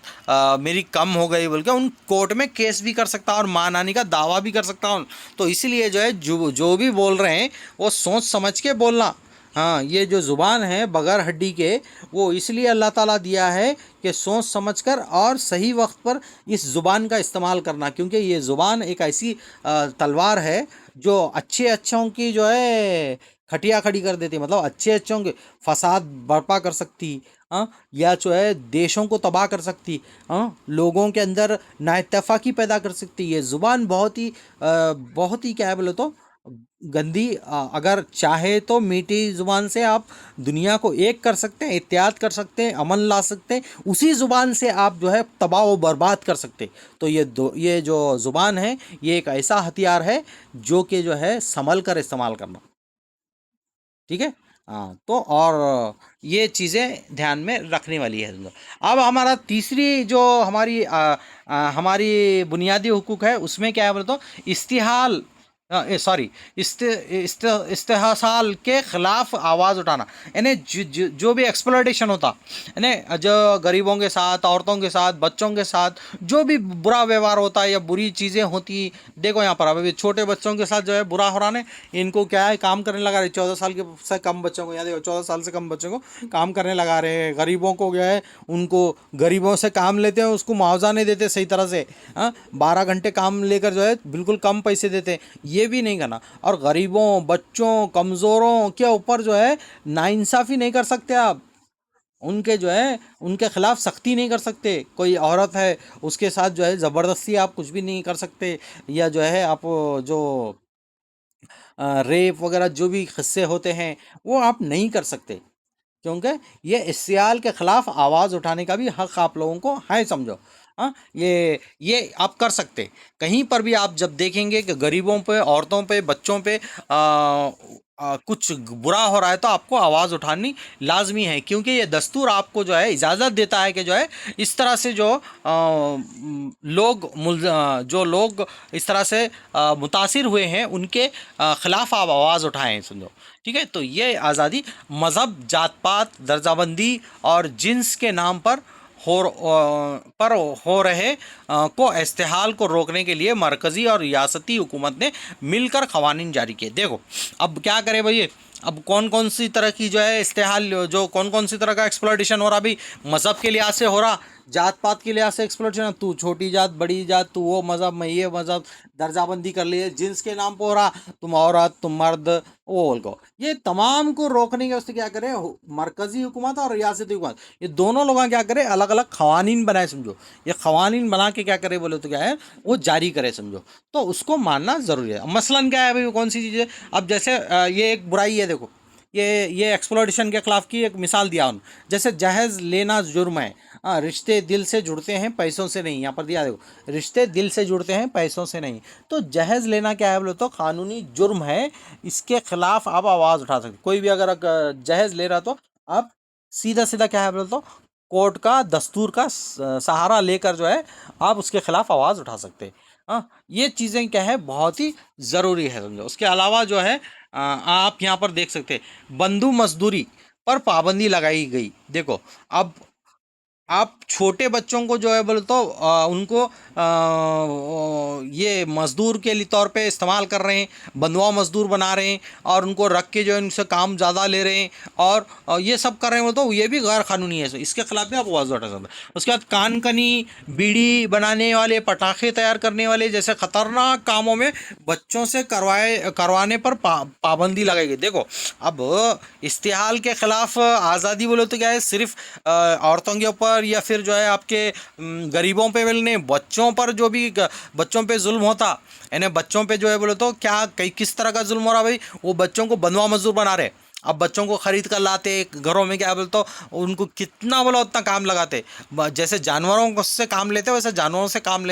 Speaker 1: मेरी कम हो गई बोल के उन कोर्ट में केस भी कर सकता हूँ और मानहानि का दावा भी कर सकता हूँ। तो इसलिए जो है जो भी बोल रहे हैं वो सोच समझ के बोलना। हाँ, ये जो ज़ुबान है बगैर हड्डी के, वो इसलिए अल्लाह ताला दिया है कि सोच समझकर और सही वक्त पर इस ज़ुबान का इस्तेमाल करना, क्योंकि ये ज़ुबान एक ऐसी तलवार है जो अच्छे अच्छों की जो है खटिया खड़ी कर देती है। मतलब अच्छे अच्छों के फसाद बर्पा कर सकती, हाँ, या जो है देशों को तबाह कर सकती, हाँ, लोगों के अंदर नाइतफाकी पैदा कर सकती। ये ज़ुबान बहुत ही क्या है बोले तो गंदी, अगर चाहे तो मीठी ज़ुबान से आप दुनिया को एक कर सकते हैं, इत्याद कर सकते हैं, अमन ला सकते हैं। उसी ज़ुबान से आप जो है तबाह व बर्बाद कर सकते। तो ये जो ज़ुबान है ये एक ऐसा हथियार है जो कि जो है संभल कर इस्तेमाल करना। ठीक है। हाँ, तो और ये चीज़ें ध्यान में रखने वाली है। अब हमारा तीसरी जो हमारी बुनियादी हुकूक है उसमें क्या है बोले तो इस्तिहाल, सॉरी, इस्तेहसाल के खिलाफ आवाज़ उठाना। यानी जो भी एक्सप्लॉयटेशन होता, यानी जो गरीबों के साथ, औरतों के साथ, बच्चों के साथ जो भी बुरा व्यवहार होता है या बुरी चीज़ें होती। देखो यहाँ पर अभी छोटे बच्चों के साथ जो है बुरा हो रहा है, इनको क्या है काम करने लगा रहे 14 साल के से कम बच्चों को, या देखो 14 साल से कम बच्चों को काम करने लगा रहे हैं। गरीबों को क्या है, उनको गरीबों से काम लेते हैं, उसको मुआवजा नहीं देते सही तरह से। हाँ, 12 घंटे काम लेकर जो है बिल्कुल कम पैसे देते हैं, ये भी नहीं करना। और गरीबों, बच्चों, कमज़ोरों के ऊपर जो है नाइंसाफ़ी नहीं कर सकते आप। उनके जो है उनके खिलाफ सख्ती नहीं कर सकते। कोई औरत है उसके साथ जो है ज़बरदस्ती आप कुछ भी नहीं कर सकते, या जो है आप जो रेप वगैरह जो भी किस्से होते हैं वो आप नहीं कर सकते, क्योंकि ये इस्तेहाल के खिलाफ आवाज़ उठाने का भी हक आप लोगों को है, समझो। हाँ, ये आप कर सकते। कहीं पर भी आप जब देखेंगे कि गरीबों पे, औरतों पे, बच्चों पे कुछ बुरा हो रहा है तो आपको आवाज़ उठानी लाजमी है, क्योंकि ये दस्तूर आपको जो है इजाज़त देता है कि जो है इस तरह से जो जो लोग इस तरह से मुतासिर हुए हैं उनके ख़िलाफ़ आप आवाज़ उठाएं, समझो। ठीक है। तो ये आज़ादी मज़हब, जात पात, दर्जाबंदी और जिन्स के नाम पर हो रहे को इस्तेहाल को रोकने के लिए मरकज़ी और रियासती हुकूमत ने मिलकर क़वानीन जारी किए। देखो अब क्या करे भैया, अब कौन कौन सी तरह की जो है इस्तेहाल, जो कौन कौन सी तरह का एक्सप्लॉयटेशन हो रहा, अभी मज़हब के लिहाज से हो रहा, जात पात के लिहाज से एक्सप्लॉयटेशन, तू छोटी जात बड़ी जात, तू वो मज़हब मैं ये मज़हब, दर्जाबंदी कर लिए, जिन्स के नाम पर हो रहा, तुम औरत तुम मर्द वो बोल को, ये तमाम को रोकने के वास्ते क्या करें, मरकज़ी हुकूमत और रियासती हुकूमत ये दोनों लोग क्या करें, अलग अलग क़वानीन बनाए, समझो। ये क़वानीन बना के क्या करे बोले तो क्या है वो जारी करे, समझो। तो उसको मानना ज़रूरी है। मसलन क्या है भाई, कौन सी चीज़ है, अब जैसे ये एक बुराई है, देखो ये एक्सप्लॉयटेशन के खिलाफ की एक मिसाल दिया उन, जैसे जहेज़ लेना जुर्म है। हाँ, रिश्ते दिल से जुड़ते हैं पैसों से नहीं, यहाँ पर दिया देखो, रिश्ते दिल से जुड़ते हैं पैसों से नहीं। तो जहेज़ लेना क्या है बोले तो कानूनी जुर्म है, इसके खिलाफ आप आवाज़ उठा सकते। कोई भी अगर जहेज़ ले रहा तो आप सीधा सीधा क्या है बोले तो कोर्ट का, दस्तूर का सहारा लेकर जो है आप उसके खिलाफ आवाज़ उठा सकते हैं। हाँ, ये चीज़ें क्या है बहुत ही ज़रूरी है, समझो। उसके अलावा जो है आप यहाँ पर देख सकते हैं बंधु मजदूरी पर पाबंदी लगाई गई। देखो अब आप छोटे बच्चों को जो है बोले तो उनको ये मज़दूर के लिए तौर पे इस्तेमाल कर रहे हैं, बंधुआ मज़दूर बना रहे हैं, और उनको रख के जो है उनसे काम ज़्यादा ले रहे हैं, और ये सब कर रहे हैं, बोले तो ये भी गैर कानूनी है। इसके खिलाफ भी आप आवाज़ उठा सकते हैं। उसके बाद कान कनी, बीड़ी बनाने वाले, पटाखे तैयार करने वाले जैसे ख़तरनाक कामों में बच्चों से करवाने पर पाबंदी लगाई गई। देखो अब इस्तेहाल के खिलाफ आज़ादी बोले तो क्या है, सिर्फ औरतों के ऊपर पर या फिर जो है आपके गरीबों पे मिलने, बच्चों पर जो भी बच्चों पे जुल्म होता, यानी बच्चों पे जो है बोले तो क्या कई किस तरह का जुल्म हो रहा भाई, वो बच्चों को बंधुआ मजदूर बना रहे। अब बच्चों को खरीद कर लाते घरों में, क्या बोलते तो उनको कितना बोला उतना काम लगाते, जैसे जानवरों से काम लेते वैसे जानवरों से काम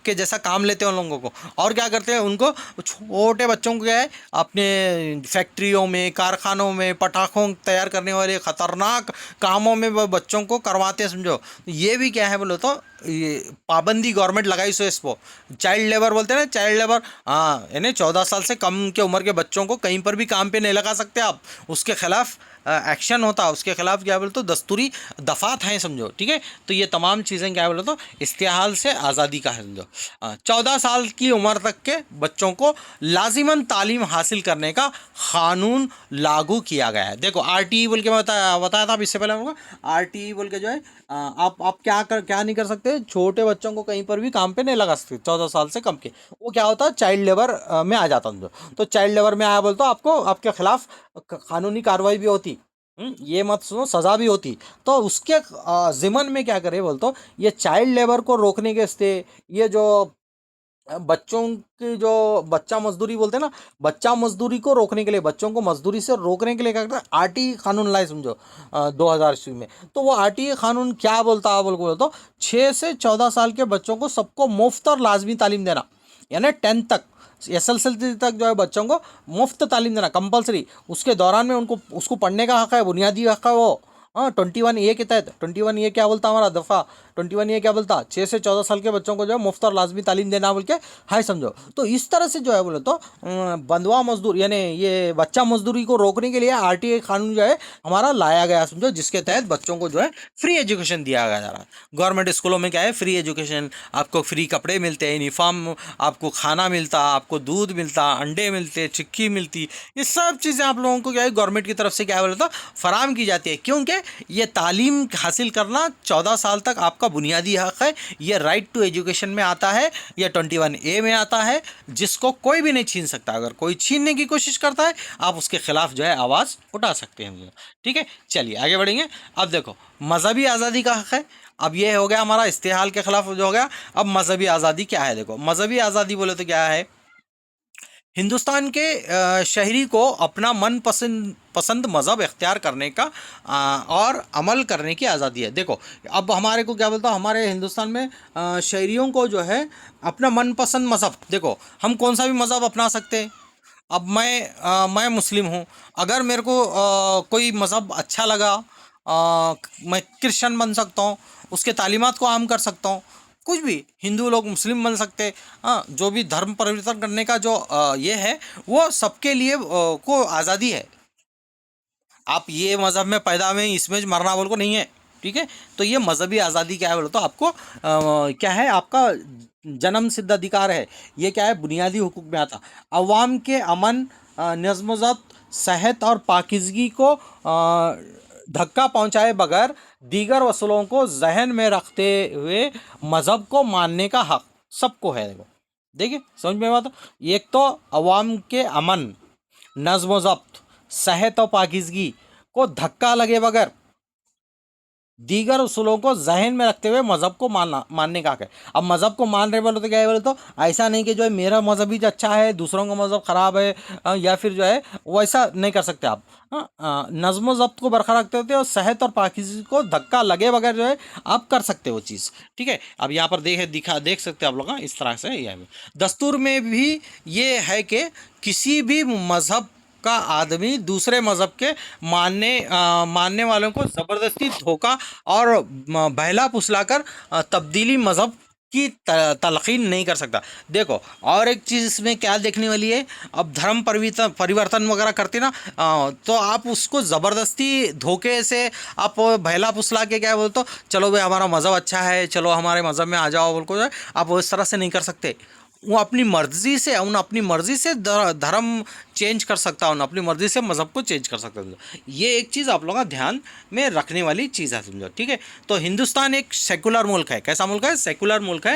Speaker 1: के जैसा काम लेते हैं उन लोगों को। और क्या करते हैं, उनको छोटे बच्चों को क्या है अपने फैक्ट्रियों में, कारखानों में, पटाखों तैयार करने वाले खतरनाक कामों में वो बच्चों को करवाते हैं, समझो। ये भी क्या है बोलो तो ये पाबंदी गवर्नमेंट लगाई सो इसको, चाइल्ड लेबर बोलते हैं ना, चाइल्ड लेबर। हाँ, यानी 14 साल से कम के उम्र के बच्चों को कहीं पर भी काम पे नहीं लगा सकते आप, उसके खिलाफ एक्शन होता, उसके खिलाफ क्या बोले तो दस्तूरी दफात हैं, समझो। ठीक है, तो ये तमाम चीज़ें क्या बोले तो इस्तेहाल से आज़ादी का है, समझो। 14 साल की उम्र तक के बच्चों को लाजिमन तालीम हासिल करने का कानून लागू किया गया है। देखो RTE बोल के मैं बताया था अब इससे पहले हमको, RTE बोल के जो है आप क्या नहीं कर सकते, छोटे बच्चों को कहीं पर भी काम पे नहीं लगा सकते 14 साल से कम के। वो क्या होता है, चाइल्ड लेबर में आ जाता है। तो चाइल्ड लेबर में आया बोलते तो आपको आपके खिलाफ कानूनी कार्रवाई भी होती, ये मत सुनो, सज़ा भी होती। तो उसके ज़िमन में क्या करे बोलते, ये चाइल्ड लेबर को रोकने के वास्ते, ये जो बच्चों की जो बच्चा मजदूरी बोलते हैं ना, बच्चा मजदूरी को रोकने के लिए, बच्चों को मजदूरी से रोकने के लिए क्या करता है, RTE कानून लाए, समझो 2000 ईस्वी में। तो वो RTE कानून क्या बोलता है बोल तो 6 से 14 साल के बच्चों को सबको मुफ्त और लाजमी तालीम देना, यानी 10 तक, SSLC तक जो है बच्चों को मुफ्त तालीम देना कंपलसरी। उसके दौरान में उनको उसको पढ़ने का हक है, बुनियादी हक है वो। हाँ, 21A के तहत, 21A क्या बोलता हमारा दफ़ा, 21A क्या बोलता, 6 से 14 साल के बच्चों को जो है मुफ्त और लाजमी तालीम देना बोल के हाय, समझो। तो इस तरह से जो है बोले तो बंधुआ मजदूर यानी ये बच्चा मजदूरी को रोकने के लिए RTE कानून जो है हमारा लाया गया, समझो, जिसके तहत बच्चों को जो है फ्री एजुकेशन दिया गया जा रहा है। गवर्नमेंट स्कूलों में क्या है, फ्री एजुकेशन, आपको फ्री कपड़े मिलते हैं, यूनिफॉर्म, आपको खाना मिलता, आपको दूध मिलता, अंडे मिलते, चिक्की मिलती, ये सब चीज़ें आप लोगों को क्या है गवर्नमेंट की तरफ से क्या बोले तो फराम की जाती है। क्योंकि ये तालीम हासिल करना 14 साल तक आपका बुनियादी हक है, ये राइट टू एजुकेशन में आता है, ये 21A में आता है, जिसको कोई भी नहीं छीन सकता। अगर कोई छीनने की कोशिश करता है आप उसके खिलाफ जो है आवाज़ उठा सकते हैं। ठीक है, चलिए आगे बढ़ेंगे। अब देखो मजहबी आज़ादी का हक है, अब ये हो गया हमारा इस्तेहाल के खिलाफ जो हो गया। अब मजहबी आज़ादी क्या है, देखो मजहबी आज़ादी बोले तो क्या है, हिंदुस्तान के शहरी को अपना मन पसंद मज़हब इख्तियार करने का और अमल करने की आज़ादी है। देखो अब हमारे को क्या बोलता, हमारे हिंदुस्तान में शहरियों को जो है अपना मनपसंद मज़हब, देखो हम कौन सा भी मज़हब अपना सकते हैं। अब मैं मुस्लिम हूँ, अगर मेरे को कोई मज़हब अच्छा लगा, मैं क्रिश्चियन बन सकता हूँ, उसके तालीमात को आम कर सकता हूँ, कुछ भी, हिंदू लोग मुस्लिम बन सकते। हाँ, जो भी धर्म परिवर्तन करने का जो ये है वो सबके लिए को आज़ादी है। आप ये मज़हब में पैदा हुए इसमें मरना बोल को नहीं है। ठीक है, तो ये मजहबी आज़ादी क्या है बोलो तो आपको क्या है, आपका जन्म सिद्ध अधिकार है। ये क्या है, बुनियादी हुकूक में आता। अवाम के अमन, नज़्म ज़ब्त, सेहत और पाकीज़गी को धक्का पहुंचाए बगैर दीगर वसूलों को जहन में रखते हुए मज़हब को मानने का हक सबको है। देखिए समझ में बात, एक तो अवाम के अमन, नज़्म ज़ब्त, सेहत और पाकीज़गी को धक्का लगे बगैर दीगर उसूलों को जहन में रखते हुए मज़हब को मानने का हक है। अब मज़हब को मान रहे बोले तो क्या है बोले तो ऐसा नहीं कि जो है मेरा मज़हब ही अच्छा है दूसरों का मज़हब ख़राब है, या फिर जो है वैसा नहीं कर सकते आप। नज़्म ज़ब्त को बरकरार रखते होते और सेहत और पाकीज़गी को धक्का लगे बगैर जो है आप कर सकते हो चीज़। ठीक है, अब यहाँ पर देख सकते हैं आप लोग, इस तरह से यह दस्तूर में भी ये है कि किसी भी मज़हब का आदमी दूसरे मज़हब के मानने वालों को ज़बरदस्ती धोखा और बहला फुसलाकर तब्दीली मज़हब की तलक़ीन नहीं कर सकता। देखो और एक चीज़ इसमें क्या देखने वाली है, अब धर्म परिवर्तन वगैरह करते ना, तो आप उसको ज़बरदस्ती धोखे से आप बहला फुसला के क्या बोलते हो, चलो भाई हमारा मज़हब अच्छा है, चलो हमारे मज़हब में आ जाओ बोल को, आप उस तरह से नहीं कर सकते। वो अपनी मर्ज़ी से धर्म चेंज कर सकता है, अपनी मर्ज़ी से मज़हब को चेंज कर सकता है। ये एक चीज़ आप लोग ध्यान में रखने वाली चीज़ है, समझो। ठीक है, तो हिंदुस्तान एक सेकुलर मुल्क है। कैसा मुल्क है, सेकुलर मुल्क है।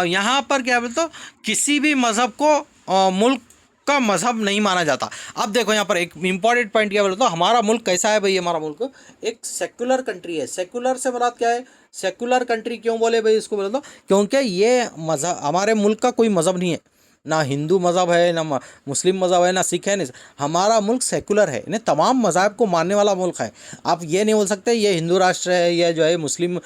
Speaker 1: यहाँ पर क्या बोलते हो, किसी भी मज़हब को मुल्क का मजहब नहीं माना जाता। अब देखो यहाँ पर एक इंपॉर्टेंट पॉइंट क्या बोले तो, हमारा मुल्क कैसा है भाई, हमारा मुल्क एक सेक्युलर कंट्री है। सेक्युलर से मुराद क्या है, सेक्युलर कंट्री क्यों बोले भाई इसको बोले तो, क्योंकि ये मजहब, हमारे मुल्क का कोई मजहब नहीं है, ना हिंदू मज़हब है, ना मुस्लिम मज़हब है, ना सिख है, नहीं। हमारा मुल्क सेकुलर है, इन्हें तमाम मज़ाहब को मानने वाला मुल्क है। आप ये नहीं बोल सकते ये हिंदू राष्ट्र है, ये जो है मुस्लिम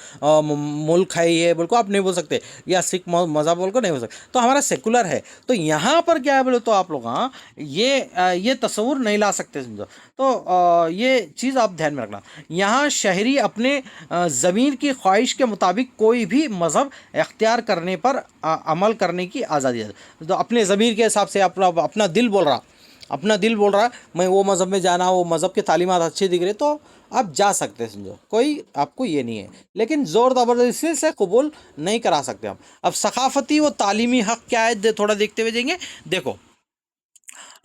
Speaker 1: मुल्क है, ये बिल्कुल आप नहीं बोल सकते, या सिख मज़हब बोल को नहीं बोल सकते। तो हमारा सेकुलर है। तो यहाँ पर क्या है बोले तो आप लोग, हाँ, ये तस्वुर नहीं ला सकते, समझो। तो ये चीज़ आप ध्यान में रखना। यहाँ शहरी अपने ज़मीर की ख्वाहिश के मुताबिक कोई भी मज़हब इख्तियार करने पर अमल करने की आज़ादी है। तो अपने ज़मीर के हिसाब से अपना अपना दिल बोल रहा, अपना दिल बोल रहा है मैं वो मज़हब में जाना, वो मज़हब के तालीमात अच्छे दिख रहे, तो आप जा सकते हैं, समझो, कोई आपको ये नहीं है। लेकिन ज़ोर ज़बरदस्ती से कबूल नहीं करा सकते हम। अब सकाफ़ती व तालीमी हक़ क्या है, थोड़ा देखते हुए जाएंगे। देखो,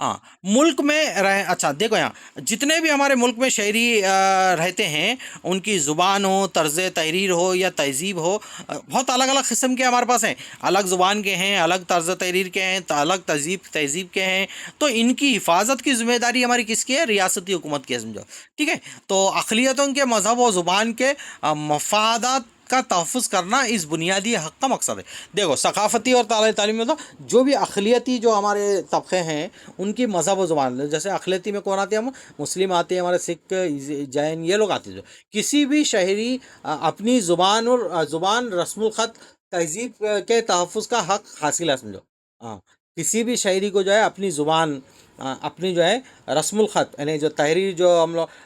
Speaker 1: हाँ, मुल्क में रहे, अच्छा देखो यहाँ जितने भी हमारे मुल्क में शहरी रहते हैं, उनकी ज़ुबान हो, तर्ज़ तहरीर हो या तहज़ीब हो, बहुत अलग अलग किस्म के हमारे पास हैं। अलग ज़ुबान के हैं, अलग तर्ज़ तहरीर के हैं, अलग तहज़ीब के हैं। तो इनकी हिफाजत की ज़िम्मेदारी हमारी किसकी है, रियासती हुकूमत की है, समझो। ठीक है। तो अक़लियतों के मज़हब और ज़ुबान के मफादात का तहफ़्फ़ुज़ करना इस बुनियादी हक़ का मकसद है। देखो, सकाफ़ती और तालीम में तो जो भी अक़लियती जो हमारे तबक़े हैं, उनकी मज़हब और ज़ुबान, जैसे अक़लियती में कौन आते हैं, हम मुस्लिम आते हैं, हमारे सिख, जैन, ये लोग आते हैं। जो किसी भी शहरी अपनी ज़ुबान और ज़ुबान, रस्मुल ख़त, तहज़ीब के तहफ़्फ़ुज़ का हक़ हासिल है, समझो। हाँ, किसी भी शहरी को जो है अपनी ज़ुबान, अपनी जो है रस्मुल ख़त, यानी जो तहरीर, जो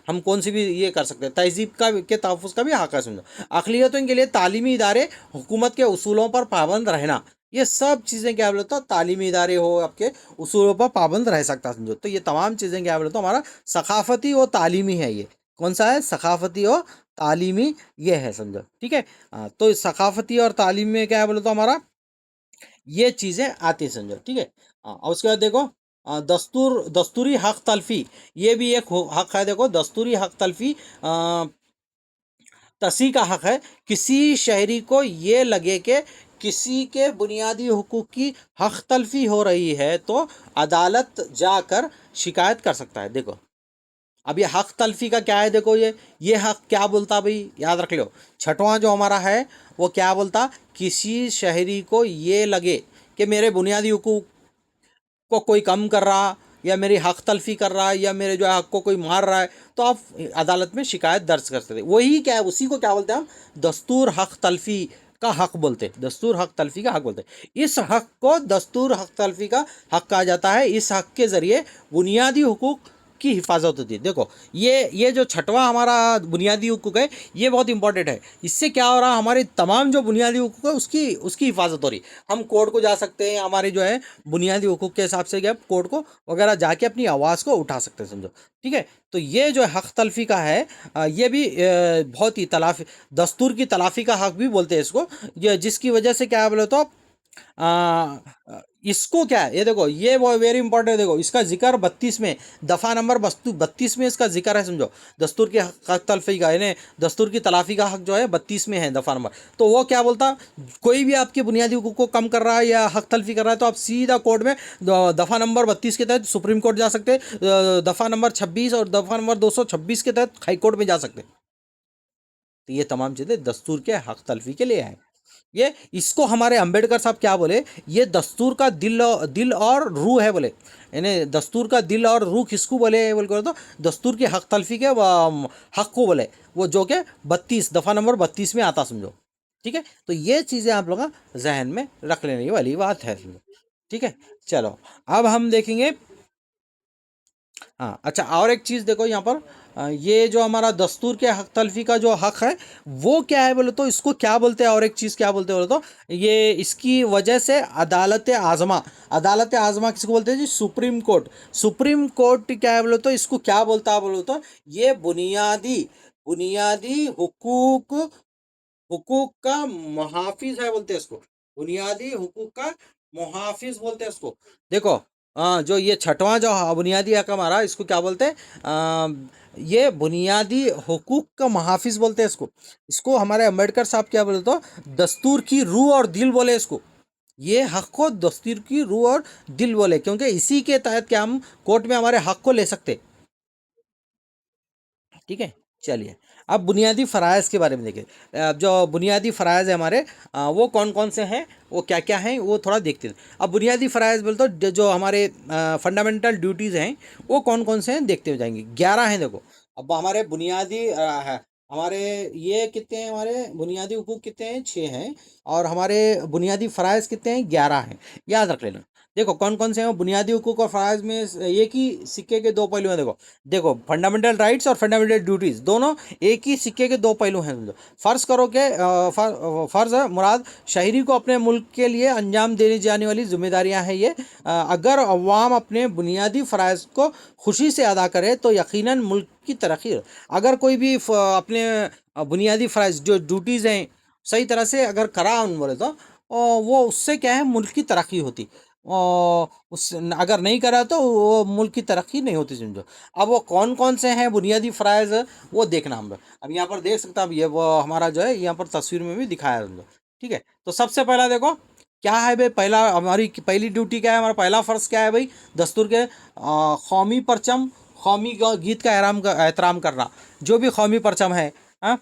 Speaker 1: हम कौन सी भी ये कर सकते हैं, तहज़ीब का के तहफ़्फ़ुज़ का भी हक़ है, समझो। अक़लियतों के लिए तालीमी इदारे, हुकूमत के उसूलों पर पाबंद रहना, ये सब चीज़ें क्या बोले तो, तालीमी इदारे हो आपके उसूलों पर पाबंद रह सकता, समझो। तो ये तमाम चीज़ें क्या बोले तो हमारा सकाफ़ती और तालीमी है। ये कौन सा है, सकाफ़ती और तालीमी, ये है, समझो। ठीक है। तो सकाफ़ती और तालीमी में क्या बोले तो हमारा ये चीज़ें आती हैं, समझो। ठीक है। और उसके बाद देखो, दस्तूरी हक़ तलफ़ी, ये भी एक हक़ है। देखो, दस्तूरी हक़ तलफ़ी तसी का हक़ है। किसी शहरी को ये लगे कि किसी के बुनियादी हुकूक की हक़ तलफ़ी हो रही है, तो अदालत जाकर शिकायत कर सकता है। देखो, अब ये हक़ तलफ़ी का क्या है, देखो ये हक़ क्या बोलता भाई, याद रख लो। छठवां जो हमारा है वो क्या बोलता, किसी शहरी को ये लगे कि मेरे बुनियादी हुकूक को कोई कम कर रहा, या मेरी हक़ तलफ़ी कर रहा है, या मेरे जो है हक़ को कोई मार रहा है, तो आप अदालत में शिकायत दर्ज कर सकते। वही क्या है, उसी को क्या बोलते हैं हम, दस्तूर हक़ तलफ़ी का हक़ बोलते हैं। दस्तूर हक़ तलफ़ी का हक़ बोलते हैं। इस हक़ को दस्तूर हक़ तलफ़ी का हक़ कहा जाता है। इस हक़ के ज़रिए बुनियादी हुकूक की हिफाजत होती है। देखो, ये जो छठवां हमारा बुनियादी हुकूक है, ये बहुत इंपॉर्टेंट है। इससे क्या हो रहा है, हमारे तमाम जो बुनियादी हुकूक है उसकी उसकी हिफाजत हो रही। हम कोर्ट को जा सकते हैं, हमारे जो है बुनियादी हुकूक के हिसाब से क्या, कोर्ट को वगैरह जाके अपनी आवाज़ को उठा सकते हैं, समझो। ठीक है। तो ये जो हक़ तलफ़ी का है, ये भी बहुत ही तलाफ़ी, दस्तूर की तलाफ़ी का हक़ भी बोलते हैं इसको। ये जिसकी वजह से क्या बोले तो आ, इसको क्या है, ये देखो, ये वो वेरी इंपॉर्टेंट है। देखो, इसका जिक्र 32 में, दफ़ा नंबर 32 में इसका जिक्र है, समझो। दस्तूर के हक़ तलफ़ी का, यानी दस्तूर की तलाफ़ी का हक़ जो है 32 में है, दफ़ा नंबर। तो वो क्या बोलता, कोई भी आपके बुनियादी हुकूक को कम कर रहा है या हक़ तलफ़ी कर रहा है, तो आप सीधा कोर्ट में दफ़ा नंबर 32 के तहत सुप्रीम कोर्ट जा सकते हैं, दफ़ा नंबर 26 और दफ़ा नंबर 226 के तहत हाई कोर्ट में जा सकते हैं। तो ये तमाम चीज़ें दस्तूर के हक़ तलफ़ी के लिए है। ये इसको हमारे अंबेडकर साहब क्या बोले, ये दस्तूर का दिल और रूह है, बोले। यानी दस्तूर का दिल और रूह किसको बोले, बोल कर तो दस्तूर की हक़ तलफ़ी के हक़ को बोले, वो जो कि 32, दफ़ा नंबर 32 में आता, समझो। ठीक है। तो ये चीज़ें आप लोग जहन में रख लेने वाली बात है, समझो। ठीक है। चलो, अब हम देखेंगे। हाँ, अच्छा, और एक चीज़ देखो यहाँ पर, ये जो हमारा दस्तूर के हक़ तलफ़ी का जो हक़ है, वो क्या है बोले तो, इसको क्या बोलते हैं, और एक चीज़ क्या बोलते हैं बोले तो, ये इसकी वजह से अदालत आज़मा किसको बोलते हैं जी, सुप्रीम कोर्ट। सुप्रीम कोर्ट क्या है बोले तो, इसको क्या बोलता है बोले तो, ये बुनियादी बुनियादी हुकूक हुकूक का मुहाफिज है, बोलते हैं इसको। बुनियादी हुकूक का मुहाफिज बोलते हैं इसको। देखो, जो ये छठवां जो बुनियादी हक हमारा, इसको क्या बोलते हैं, ये बुनियादी हुकूक का मुहाफिज बोलते हैं इसको। इसको हमारे अम्बेडकर साहब क्या बोलते, तो दस्तूर की रूह और दिल बोले इसको। ये हक को दस्तूर की रूह और दिल बोले, क्योंकि इसी के तहत क्या हम कोर्ट में हमारे हक को ले सकते। ठीक है, चलिए अब बुनियादी फ़राइज़ के बारे में देखिए। जो बुनियादी फ़राइज़ है हमारे, वो कौन कौन से हैं, वो क्या क्या हैं, वो थोड़ा देखते हैं। अब बुनियादी फ़राइज़ बोले तो जो हमारे फंडामेंटल ड्यूटीज़ हैं वो कौन कौन से हैं देखते हुए जाएंगे। 11 हैं देखो। अब हमारे बुनियादी है, हमारे ये कितने हैं, हमारे बुनियादी हुकूक कितने हैं, 6 हैं। और हमारे बुनियादी फ़राइज़ कितने हैं, 11 हैं। याद रख लेना। देखो कौन कौन से हैं बुनियादी हुकूक और फ़राइज़ में, एक ही सिक्के के दो पहलू हैं। देखो देखो फंडामेंटल राइट्स और फंडामेंटल ड्यूटीज़ दोनों एक ही सिक्के के दो पहलू हैं समझो। फ़र्ज़ करो कि फ़र्ज़ है मुराद शहरी को अपने मुल्क के लिए अंजाम देने जाने वाली जिम्मेदारियां हैं ये। अगर अवाम अपने बुनियादी फ़राइज़ को खुशी से अदा करे तो यकीनन मुल्क की तरक्की। अगर कोई भी अपने बुनियादी फ़राइज़ जो ड्यूटीज़ हैं सही तरह से अगर करा उन बोले तो वो उससे क्या है मुल्क की तरक्की होती। और उस अगर नहीं करा तो वो मुल्क की तरक्की नहीं होती समझो। अब वो कौन कौन से हैं बुनियादी फ़राइज़, वो देखना हम लोग। अब यहाँ पर देख सकते हैं। अब ये वो हमारा जो है यहाँ पर तस्वीर में भी दिखाया है हम लोग। ठीक है, तो सबसे पहला देखो क्या है भाई, पहला हमारी पहली ड्यूटी क्या है, हमारा पहला फ़र्ज़ क्या है भाई, दस्तूर के कौमी परचम, कौमी गीत का एहतराम करना। जो भी कौमी परचम है, हाँ,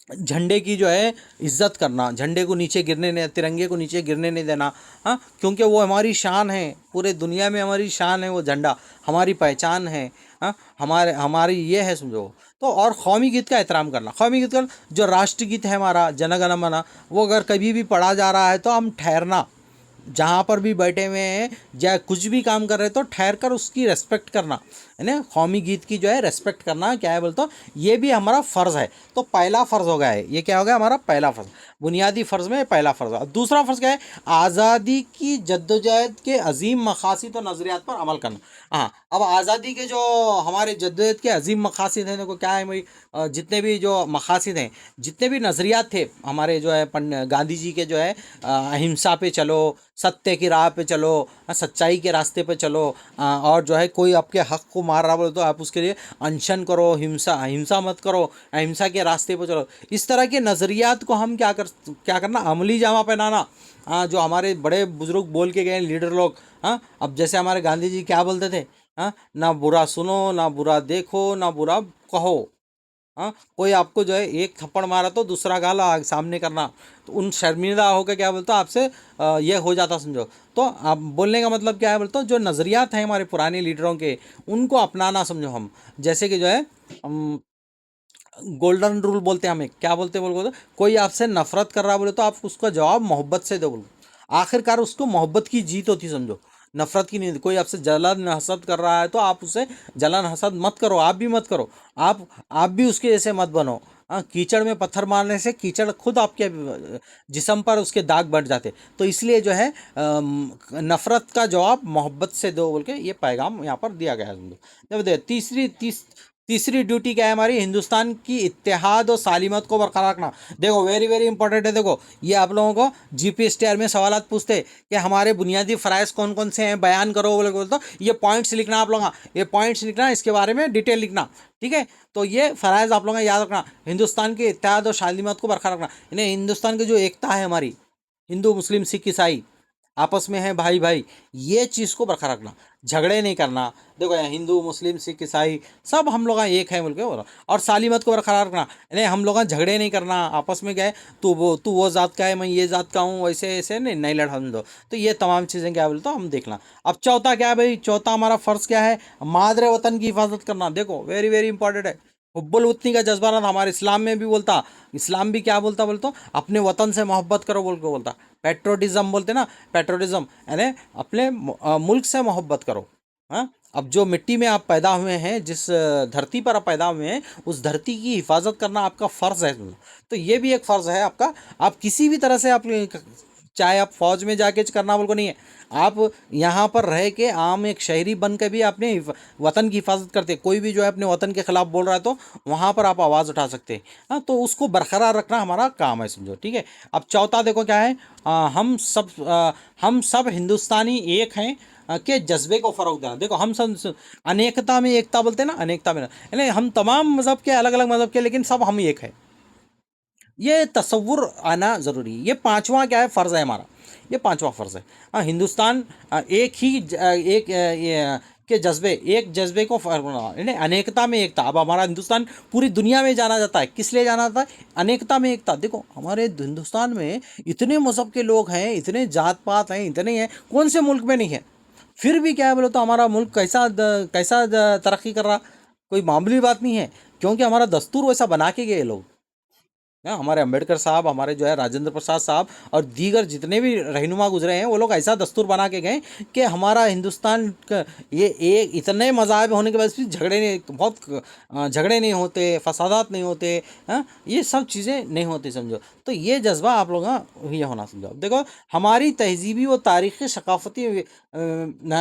Speaker 1: झंडे की जो है इज्जत करना, झंडे को नीचे गिरने नहीं, तिरंगे को नीचे गिरने नहीं देना। हाँ, क्योंकि वो हमारी शान है, पूरे दुनिया में हमारी शान है वो झंडा, हमारी पहचान है। हाँ, हमारी ये है समझो। तो और कौमी गीत का एहतराम करना, कौमी गीत का जो राष्ट्रगीत है हमारा जन गण मन, वो अगर कभी भी पढ़ा जा रहा है तो हम ठहरना, जहाँ पर भी बैठे हुए हैं या कुछ भी काम कर रहे हैं तो ठहर कर उसकी रेस्पेक्ट करना है ना। कौमी गीत की जो है रेस्पेक्ट करना क्या है बोलते हो, ये भी हमारा फ़र्ज़ है। तो पहला फ़र्ज़ हो गया है, ये क्या हो गया हमारा पहला फ़र्ज़, बुनियादी फ़र्ज़ में पहला फ़र्ज़। अब दूसरा फ़र्ज़ क्या है, आज़ादी की जद्दोजहद के अजीम मकासद और नज़रियात पर अमल करना। हाँ, अब आज़ादी के जो हमारे जद्दोजहद के अजीम मकासद हैं, देखो क्या है भाई, जितने भी जो मकासद हैं, जितने भी नज़रियात थे हमारे जो है गांधी जी के जो है, अहिंसा पे चलो, सत्य की राह पे चलो, सच्चाई के रास्ते पे चलो, और जो है कोई आपके हक को मार रहा बोले तो आप उसके लिए अनशन करो, हिंसा हिंसा मत करो, अहिंसा के रास्ते पे चलो। इस तरह के नज़रियात को हम क्या करना, अमली जामा पहनाना। हाँ, जो हमारे बड़े बुजुर्ग बोल के गए लीडर लोग। हाँ, अब जैसे हमारे गांधी जी क्या बोलते थे, हाँ, ना बुरा सुनो, ना बुरा देखो, ना बुरा कहो। हाँ, कोई आपको जो है एक थप्पड़ मारा तो दूसरा गाला सामने करना, तो उन शर्मिंदा होकर क्या बोलता आपसे, ये हो जाता समझो। तो आप बोलने का मतलब क्या है बोलते हो, जो नज़रियात हैं हमारे पुराने लीडरों के, उनको अपनाना समझो हम। जैसे कि जो है गोल्डन रूल बोलते हैं, हमें क्या बोलते हैं बोलो, कोई आपसे नफरत कर रहा बोले तो आप उसका जवाब मोहब्बत से दो बोलो। आखिरकार उसको मोहब्बत की जीत होती समझो, नफरत की नहीं। कोई आपसे जलन हसद कर रहा है तो आप उसे जलन हसद मत करो, आप भी मत करो। आप भी उसके जैसे मत बनो। हाँ, कीचड़ में पत्थर मारने से कीचड़ खुद आपके जिस्म पर उसके दाग बढ़ जाते। तो इसलिए जो है नफरत का जवाब मोहब्बत से दो बोल के ये पैगाम यहाँ पर दिया गया है समझो। जब दे तीसरी ड्यूटी क्या है हमारी, हिंदुस्तान की इत्तेहाद और सालिमत को बरकरार रखना। देखो वेरी वेरी इंपॉर्टेंट है। देखो ये आप लोगों को GPSTR में सवाल पूछते हैं कि हमारे बुनियादी फ़राइज़ कौन कौन से हैं, बयान करो बोले तो ये पॉइंट्स लिखना आप लोग, ये पॉइंट्स लिखना, इसके बारे में डिटेल लिखना। ठीक है, तो ये फ़राइज़ आप लोगों ने याद रखना, हिंदुस्तान की इत्तेहाद और सालिमत को बरकरार रखना। इन्हें हिंदुस्तान की जो एकता है हमारी, हिंदू मुस्लिम सिख ईसाई आपस में है भाई भाई, ये चीज़ को बरकरार रखना, झगड़े नहीं करना। देखो यहाँ हिंदू मुस्लिम सिख ईसाई सब हम लोग एक है बोल के बोला। और सालिमत को बरकरार रखना, यानी हम लोग झगड़े नहीं करना आपस में, गए तू वो ज़ात का है, मैं ये ज़ात का हूँ, वैसे ऐसे नहीं लड़ हम दो। तो ये तमाम चीज़ें क्या बोलते हो हम देखना। अब चौथा क्या है भाई, चौथा हमारा फ़र्ज़ क्या है, मादरे वतन की हिफाजत करना। देखो वेरी वेरी इंपॉर्टेंट है। हुब्बुल वतनी का जज्बा ना हमारे इस्लाम में भी बोलता, इस्लाम भी क्या बोलता बोलता, अपने वतन से मोहब्बत करो बोल के बोलता। पेट्रोटिज्म बोलते ना, पेट्रोटिज्म यानी अपने मुल्क से मोहब्बत करो। हाँ, अब जो मिट्टी में आप पैदा हुए हैं, जिस धरती पर आप पैदा हुए हैं, उस धरती की हिफाजत करना आपका फ़र्ज़ है। तो ये भी एक फ़र्ज़ है आपका। आप किसी भी तरह से आप चाहे आप फौज में जाके करना बोल को नहीं है, आप यहाँ पर रह के आम एक शहरी बन के भी अपने वतन की हिफाजत करते। कोई भी जो है अपने वतन के ख़िलाफ़ बोल रहा है तो वहाँ पर आप आवाज़ उठा सकते हैं। हाँ, तो उसको बरकरार रखना हमारा काम है समझो। ठीक है, अब चौथा देखो क्या है, हम सब हिंदुस्तानी एक हैं के जज्बे को फ़रोग देना। देखो हम सब अनेकता में एकता बोलते हैं ना, अनेकता में यानी हम तमाम मज़हब के, अलग अलग मज़हब के, लेकिन सब हम एक है। ये तसव्वुर आना ज़रूरी है। ये पांचवा क्या है फ़र्ज़ है हमारा।
Speaker 2: ये पांचवा फ़र्ज़ है। हाँ, हिंदुस्तान एक ही एक के जज्बे, एक जज्बे को यानी अनेकता में एकता। अब हमारा हिंदुस्तान पूरी दुनिया में जाना जाता है, किस लिए जाना जाता है? अनेकता में एकता। देखो हमारे हिंदुस्तान में इतने मज़हब के लोग हैं, इतने जात पात हैं, इतने हैं, कौन से मुल्क में नहीं है? फिर भी क्या है बोलो तो हमारा मुल्क कैसा तरक्की कर रहा? कोई मामूली बात नहीं है, क्योंकि हमारा दस्तूर वैसा बना के गए लोग। हाँ, हमारे अंबेडकर साहब, हमारे जो है राजेंद्र प्रसाद साहब और दीगर जितने भी रहनुमा गुजरे हैं, वो लोग ऐसा दस्तूर बना के गए कि हमारा हिंदुस्तान ये एक इतने मज़ाहब होने के बाद भी झगड़े नहीं, बहुत झगड़े नहीं होते, फसादात नहीं होते। हाँ, ये सब चीज़ें नहीं होती, समझो। तो ये जज्बा आप लोग, हाँ, ये होना समझो। अब देखो हमारी तहजीबी व तारीख़ी सकाफ़ती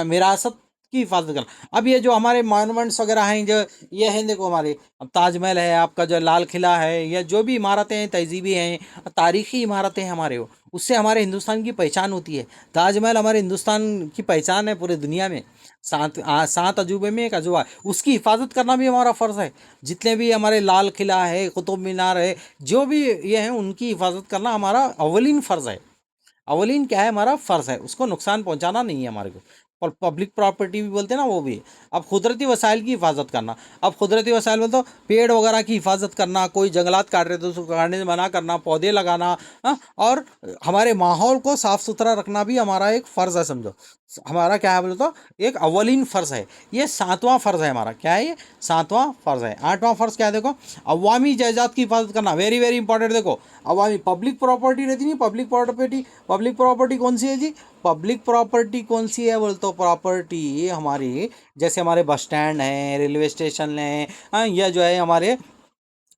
Speaker 2: विरासत की हिफाजत करना। अब ये जो हमारे मॉन्यूमेंट्स वगैरह हैं, जो ये हैं, देखो हमारे अब ताजमहल है, आपका जो लाल किला है, या जो भी इमारतें हैं तहजीबी हैं, तारीखी इमारतें हैं हमारे, वो उससे हमारे हिंदुस्तान की पहचान होती है। ताजमहल हमारे हिंदुस्तान की पहचान है पूरे दुनिया में। सात अजूबे में एक अजूबा है, उसकी हिफाजत करना भी हमारा फ़र्ज़ है। जितने भी हमारे लाल किला है, कुतुब मीनार है, जो भी ये हैं, उनकी हिफाजत करना हमारा अवलिन फ़र्ज़ है। अवलिन क्या है? हमारा फ़र्ज़ है, उसको नुकसान पहुंचाना नहीं है हमारे को। और पब्लिक प्रॉपर्टी भी बोलते हैं ना, वो भी है। अब कुदरती वसाइल की हिफाजत करना। अब कुदरती वसाइल बोलते तो पेड़ वगैरह की हिफाजत करना, कोई जंगलात काट रहे तो उसको काटने से मना करना, पौधे लगाना। हाँ, और हमारे माहौल को साफ़ सुथरा रखना भी हमारा एक फ़र्ज़ है, समझो। हमारा क्या है बोले तो एक अवलिन फ़र्ज़ है। ये सातवां फ़र्ज़ है हमारा। क्या है ये? सातवां फ़र्ज़ है। आठवां फ़र्ज़ क्या है? देखो, अवामी जायदाद की हिफाजत करना, वेरी वेरी इंपॉर्टेंट। देखो, अवामी पब्लिक प्रॉपर्टी रहती नहीं, पब्लिक प्रॉपर्टी। पब्लिक प्रॉपर्टी कौन सी है जी? पब्लिक प्रॉपर्टी कौन सी है बोल तो प्रॉपर्टी हमारी, जैसे हमारे बस स्टैंड हैं, रेलवे स्टेशन हैं, हाँ, या जो है हमारे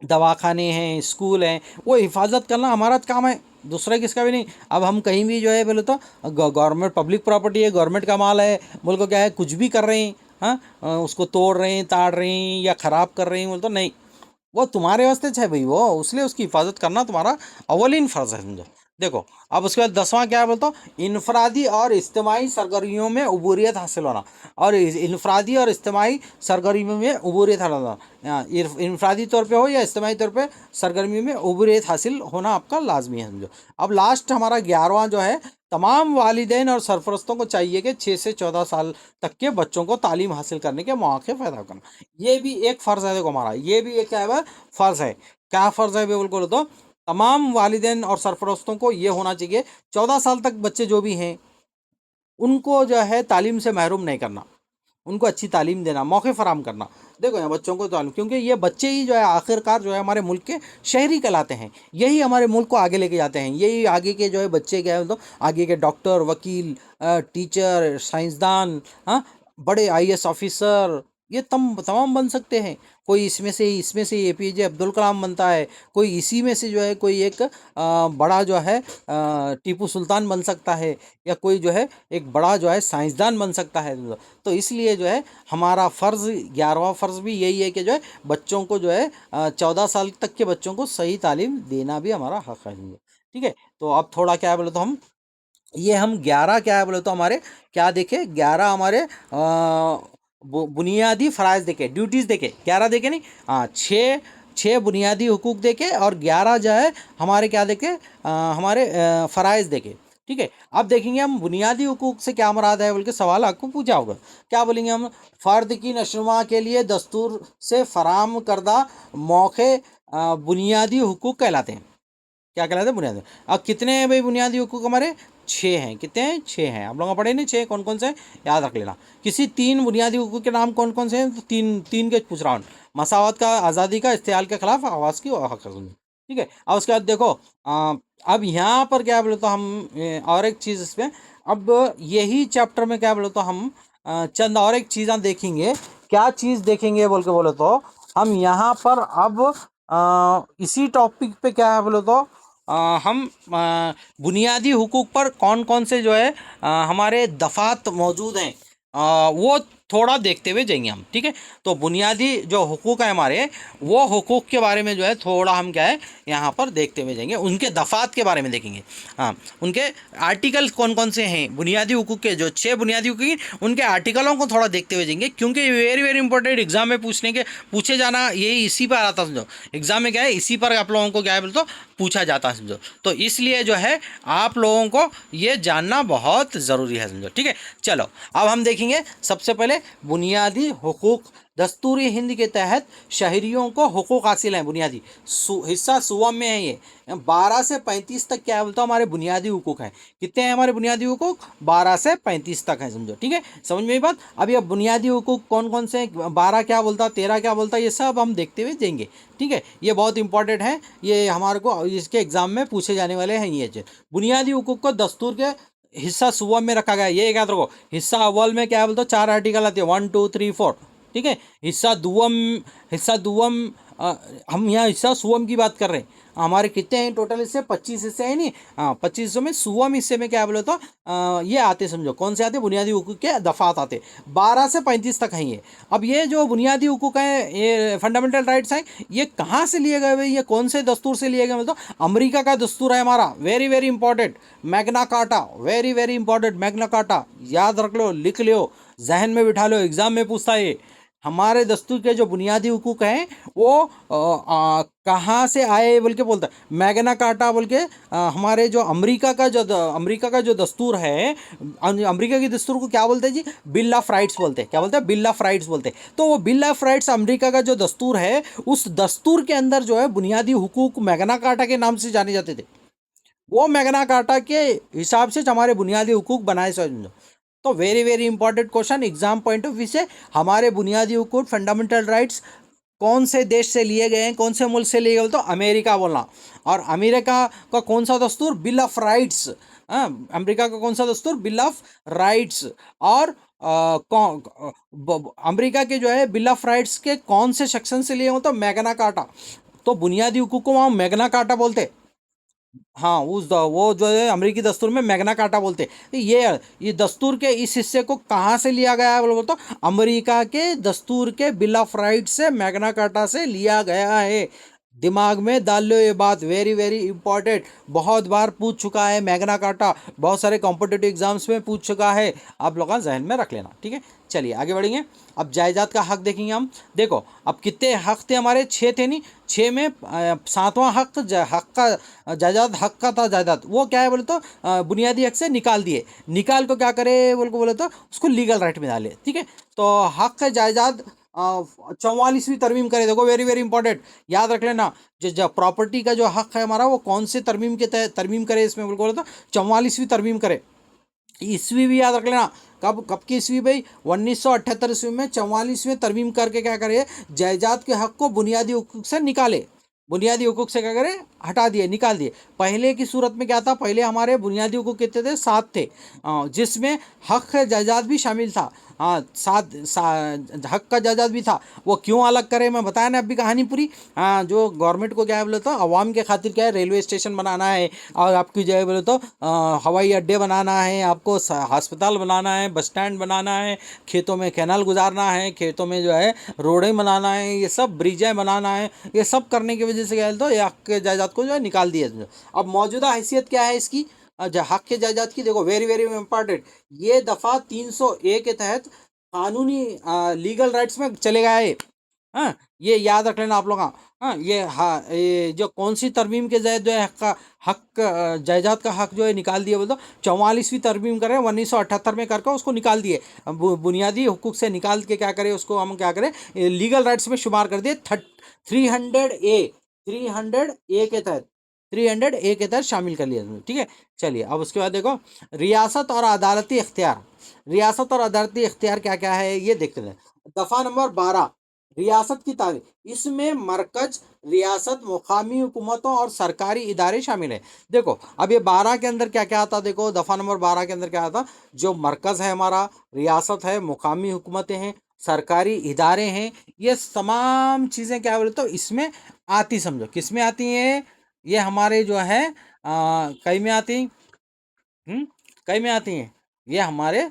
Speaker 2: दवाखाने हैं, स्कूल हैं, वो हिफाजत करना हमारा काम है, दूसरा किसका भी नहीं। अब हम कहीं भी जो है बोले तो गवर्नमेंट पब्लिक प्रॉपर्टी है, गवर्नमेंट का माल है, बोल को क्या है, कुछ भी कर रहे हैं, हाँ, उसको तोड़ रहे हैं, ताड़ रहे हैं या ख़राब कर रहे हैं, बोल तो नहीं, वो तुम्हारे वास्ते है भाई, वो उसलिए उसकी हिफाजत करना तुम्हारा अव्वलीन फ़र्ज़ है, समझो। देखो, अब उसके बाद 10वां क्या है बोलता हूँ? इनफरादी और इज्तिमाई सरगर्मियों में उबूरियत हासिल होना। और इनफरादी और इज्तिमाई सरगर्मियों में उबूरियत हासिल होना, इनफरादी तौर पे हो या इज्तिमाई तौर पे सरगर्मियों में उबूरियत हासिल होना आपका लाजमी है, समझो। अब लास्ट हमारा 11वां जो है, तमाम वालिदैन और सरपरस्तों को चाहिए कि 6 से 14 साल तक के बच्चों को तालीम हासिल करने के मौके पैदा करना। ये भी एक फ़र्ज़ है, देखो हमारा ये भी एक क्या है, फ़र्ज़ है। क्या फ़र्ज़ है बिल्कुल? तो तमाम वालिदैन और सरपरस्तों को ये होना चाहिए, 14 साल तक बच्चे जो भी हैं, उनको जो है तालीम से महरूम नहीं करना, उनको अच्छी तालीम देना, मौके फ़राहम करना। देखो यहाँ बच्चों को तालीम, क्योंकि ये बच्चे ही जो है आखिरकार जो है हमारे मुल्क के शहरी कहलाते हैं, यही हमारे मुल्क को आगे लेके जाते हैं, यही आगे के जो है बच्चे क्या है, तो आगे के डॉक्टर, वकील, टीचर, साइंसदान, हाँ, बड़े आईएएस ऑफिसर, ये तमाम बन सकते हैं। कोई इसमें से एपीजे अब्दुल कलाम बनता है, कोई इसी में से जो है कोई एक बड़ा जो है टीपू सुल्तान बन सकता है, या कोई जो है एक बड़ा जो है साइंसदान बन सकता है। तो इसलिए जो है हमारा फ़र्ज़, 11वां फ़र्ज़ भी यही है कि जो है बच्चों को जो है 14 साल तक के बच्चों को सही तालीम देना भी हमारा हक़ है। ठीक है, तो अब थोड़ा क्या है बोले तो हम 11 क्या है बोले तो हमारे क्या देखे, 11 हमारे बुनियादी फ़राइज़ देखे, ड्यूटीज़ देखे, 11 देखे नहीं, हाँ, छः छः बुनियादी हुकूक देखे, और 11 जो है हमारे क्या देखे, हमारे फ़राइज़ देखे। ठीक है, अब देखेंगे हम बुनियादी हुकूक से क्या मुराद है बोल के सवाल आपको पूछा होगा। क्या बोलेंगे हम? फ़र्द की नशोनुमा के लिए दस्तूर से फराहम करदा मौके बुनियादी हुकूक कहलाते हैं। क्या कहलाते हैं? बुनियादी। अब कितने हैं भाई बुनियादी हुकूक हमारे? 6 हैं। कितने हैं? 6 हैं। आप लोग पढ़े नहीं 6 कौन कौन से? याद रख लेना। किसी 3 बुनियादी हुकूक के नाम कौन कौन से हैं? तो तीन तीन के पूछ रहा हूँ। मसावत का, आज़ादी का, इस्तेहाल के खिलाफ, आवाज़ की और हक। ठीक है, अब उसके बाद देखो, अब यहाँ पर क्या बोले तो हम और एक चीज़ इसमें, अब यही चैप्टर में क्या बोले तो हम चंद और एक चीज़ें देखेंगे। क्या चीज़ देखेंगे बोल के बोले तो हम यहाँ पर अब इसी टॉपिक पे क्या है बोले तो हम बुनियादी हुकूक पर कौन कौन से जो है हमारे दफ़ात मौजूद हैं, वो थोड़ा देखते हुए जाएंगे हम, ठीक है। तो बुनियादी जो हुकूक है हमारे, वो हुकूक के बारे में जो है थोड़ा हम क्या है यहाँ पर देखते हुए जाएंगे, उनके दफ़ात के बारे में देखेंगे। हाँ, उनके आर्टिकल कौन कौन से हैं बुनियादी हुकूक के, जो 6 बुनियादी हुकूक हैं, उनके आर्टिकलों को थोड़ा देखते हुए जाएंगे, क्योंकि वेरी वेरी इंपॉर्टेंट एग्जाम में पूछे जाना यही इसी पर आता, समझो एग्जाम में क्या है इसी पर आप लोगों को क्या है बोले तो पूछा जाता है, समझो। तो इसलिए जो है आप लोगों को ये जानना बहुत ज़रूरी है, समझो, ठीक है। चलो अब हम देखेंगे सबसे पहले बुनियादी हुकूक। दस्तूरी हिंद के तहत शहरियों को हुकूक हासिल हैं बुनियादी, हिस्सा सुवम में है ये। 12 से 35 तक क्या है बोलता हमारे बुनियादी हुकूक हैं। कितने हैं हमारे बुनियादी हुकूक? 12 से 35 तक हैं, समझो, ठीक है। समझ में ये बात? अब ये बुनियादी हुकूक कौन कौन से हैं, 12 क्या बोलता, 13 क्या बोलता, ये सब हम देखते हुए देंगे, ठीक है। ये बहुत इंपॉर्टेंट है, ये हमारे को इसके एग्जाम में पूछे जाने वाले हैं ये चीज़। बुनियादी हुकूक को दस्तूर के हिस्सा सुवम में रखा गया है। ये याद रखो, हिस्सा अव्वल में क्या है बोलते हो 4 आर्टिकल आते हैं, 1 2 3 4, ठीक है। हिस्सा दुवम हम यहाँ हिस्सा सुवम की बात कर रहे हैं। हमारे कितने हैं टोटल हिस्से? 25 हिस्से हैं नहीं। हाँ, 25 हिस्सों में सुवम हिस्से में क्या बोले तो ये आते, समझो कौन से आते? बुनियादी हुकूक के दफात आते, 12 से 35 तक हैं ये। अब ये जो बुनियादी हुकूक हैं, ये फंडामेंटल राइट्स हैं, ये कहाँ से लिए गए भाई? ये कौन से दस्तूर से लिए गए? मतलब अमेरिका का दस्तूर है हमारा, very very important, Magna carta, very very important Magna carta, याद रख लो, लिख लो, जहन में बिठा लो, एग्जाम में पूछता है। हमारे दस्तूर के जो बुनियादी हुकूक हैं वो कहाँ से आए बोल के बोलता है मैग्ना कार्टा बोल के। हमारे जो अमेरिका का जो दस्तूर है, अमेरिका की दस्तूर को क्या बोलते हैं जी? बिल ऑफ राइट्स बोलते हैं। क्या बोलते हैं? बिल ऑफ राइट्स बोलते हैं। तो वो बिल ऑफ राइट्स अमेरिका का जो दस्तूर है, उस दस्तूर के अंदर जो है बुनियादी हुकूक मैग्ना कार्टा के नाम से जाने जाते थे। वो मैग्ना कार्टा के हिसाब से हमारे बुनियादी हुकूक बनाए, समझो। तो very very important question exam point of view से, हमारे बुनियादी हुकूक फंडामेंटल राइट्स कौन से देश से लिए गए हैं, कौन से मुल्क से लिए गए? तो अमेरिका बोलना। और अमेरिका का कौन सा दस्तूर? Bill of rights. अमेरिका का कौन सा दस्तूर? Bill of rights. और अमेरिका के जो है बिल ऑफ राइट्स के कौन से सेक्शन से लिए हो? तो मैग्ना कार्टा। तो बुनियादी हुकूक को वहाँ मैग्ना कार्टा बोलते। हाँ, वो जो है अमेरिकी दस्तूर में मैग्ना कार्टा बोलते हैं। तो ये दस्तूर के इस हिस्से को कहाँ से लिया गया है बोलो तो अमेरिका के दस्तूर के बिल ऑफ राइट से, मैग्ना कार्टा से लिया गया है। दिमाग में डाल लो ये बात, वेरी वेरी इंपॉर्टेंट, बहुत बार पूछ चुका है मैग्ना कार्टा, बहुत सारे कॉम्पिटिटिव एग्जाम्स में पूछ चुका है, आप लोग जहन में रख लेना, ठीक है। चलिए आगे बढ़ेंगे। अब जायदाद का हक देखेंगे हम। देखो अब कितने हक थे हमारे? 6 थे नहीं, 6 में 7वां हक हक का जायदाद, हक का था जायदाद, वो क्या है बोले तो बुनियादी हक से निकाल दिए। निकाल को क्या करे बोले तो उसको लीगल राइट में डाले, ठीक है। तो हक जायदाद 44वीं तरमीम करे। देखो वेरी वेरी इंपॉर्टेंट, याद रख लेना, जो प्रॉपर्टी का जो हक है हमारा, वो कौन से तरमीम के तहत तरमीम करे? इसमें बोले तो 44वीं तरमीम करे। ईस्वी भी याद रख लेना, कब कब की ईस्वी भाई? 1978 ईस्वी में 44वें तरमीम करके क्या करे? जायदाद के हक को बुनियादी हुकूक से निकाले, बुनियादी हुकूक से क्या करे? हटा दिए, निकाल दिए। पहले की सूरत में क्या था? पहले हमारे बुनियादी हुकूक कितने थे? 7 थे, जिसमें हक जायदाद भी शामिल था। हाँ, हक का जायदाद भी था। वो क्यों अलग करे, मैं बताया ना अभी कहानी पूरी। हाँ, जो गवर्नमेंट को क्या है बोले तो अवाम के खातिर क्या है, रेलवे स्टेशन बनाना है, और आपकी जो है बोले तो हवाई अड्डे बनाना है, आपको अस्पताल बनाना है, बस स्टैंड बनाना है, खेतों में कैनाल गुजारना है, खेतों में जो है रोडें बनाना है, ये सब ब्रिजें बनाना है, ये सब करने की वजह से क्या है तो ये हक के जायदाद को जो है निकाल दिया। अब मौजूदा हैसियत क्या है इसकी? हक के जायदाद की देखो, वेरी वेरी इंपॉर्टेंट, ये दफ़ा 301 के तहत कानूनी लीगल राइट्स में चले गया है। हाँ, ये याद रख लेना आप लोग। हाँ, ये जो कौन सी तरमीम के जहत जो है जायदाद का हक जो है निकाल दिया, बोलो 44वीं तरमीम करें 1978 में करके उसको निकाल दिए। बुनियादी हुकूक से निकाल के क्या करें, उसको हम क्या करें, लीगल राइट्स में शुमार कर दिए। 300 ए के तहत, 300 ए के तहत शामिल कर लिया, ठीक है। चलिए अब उसके बाद देखो, रियासत और अदालती इख्तियार। रियासत और अदालती इख्तियार क्या क्या है ये देखते हैं। दफ़ा नंबर 12, रियासत की तारीफ। इसमें मरकज, रियासत, मुकामी हुकूमतों और सरकारी इदारे शामिल हैं। देखो अब ये 12 के अंदर क्या क्या आता, देखो दफ़ा नंबर 12 के अंदर क्या आता, जो मरकज़ है हमारा, रियासत है, मुकामी हुकूमतें हैं, सरकारी इदारे हैं, ये तमाम चीज़ें क्या बोले तो इसमें आती, समझो किस में आती हैं? ये हमारे जो है कई में आती, कई में आती हैं, ये हमारे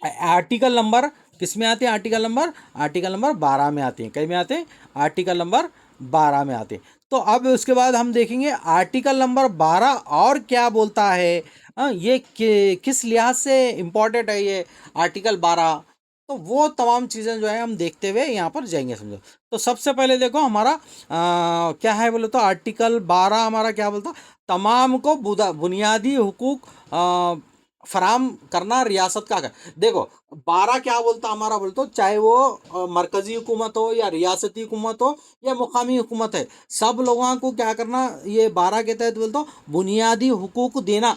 Speaker 2: आर्टिकल नंबर किस में आते हैं? आर्टिकल नंबर 12 में आते हैं। कई में आते हैं? आर्टिकल नंबर 12 में आते हैं। तो अब उसके बाद हम देखेंगे आर्टिकल नंबर 12 और क्या बोलता है। ये किस लिहाज से इम्पोर्टेंट है ये आर्टिकल 12। तो वो तमाम चीज़ें जो है हम देखते हुए यहाँ पर जाएंगे, समझो। तो सबसे पहले देखो हमारा क्या है बोले तो आर्टिकल 12 हमारा क्या बोलता, तमाम को बुनियादी हुकूक फराम करना रियासत का है। देखो 12 क्या बोलता हमारा बोलते तो, चाहे वो मरकजी हुकूमत हो या रियासती हुकूमत हो या मुकामी हुकूमत है, सब लोगों को क्या करना, ये 12 के तहत बोलते बुनियादी हुकूक देना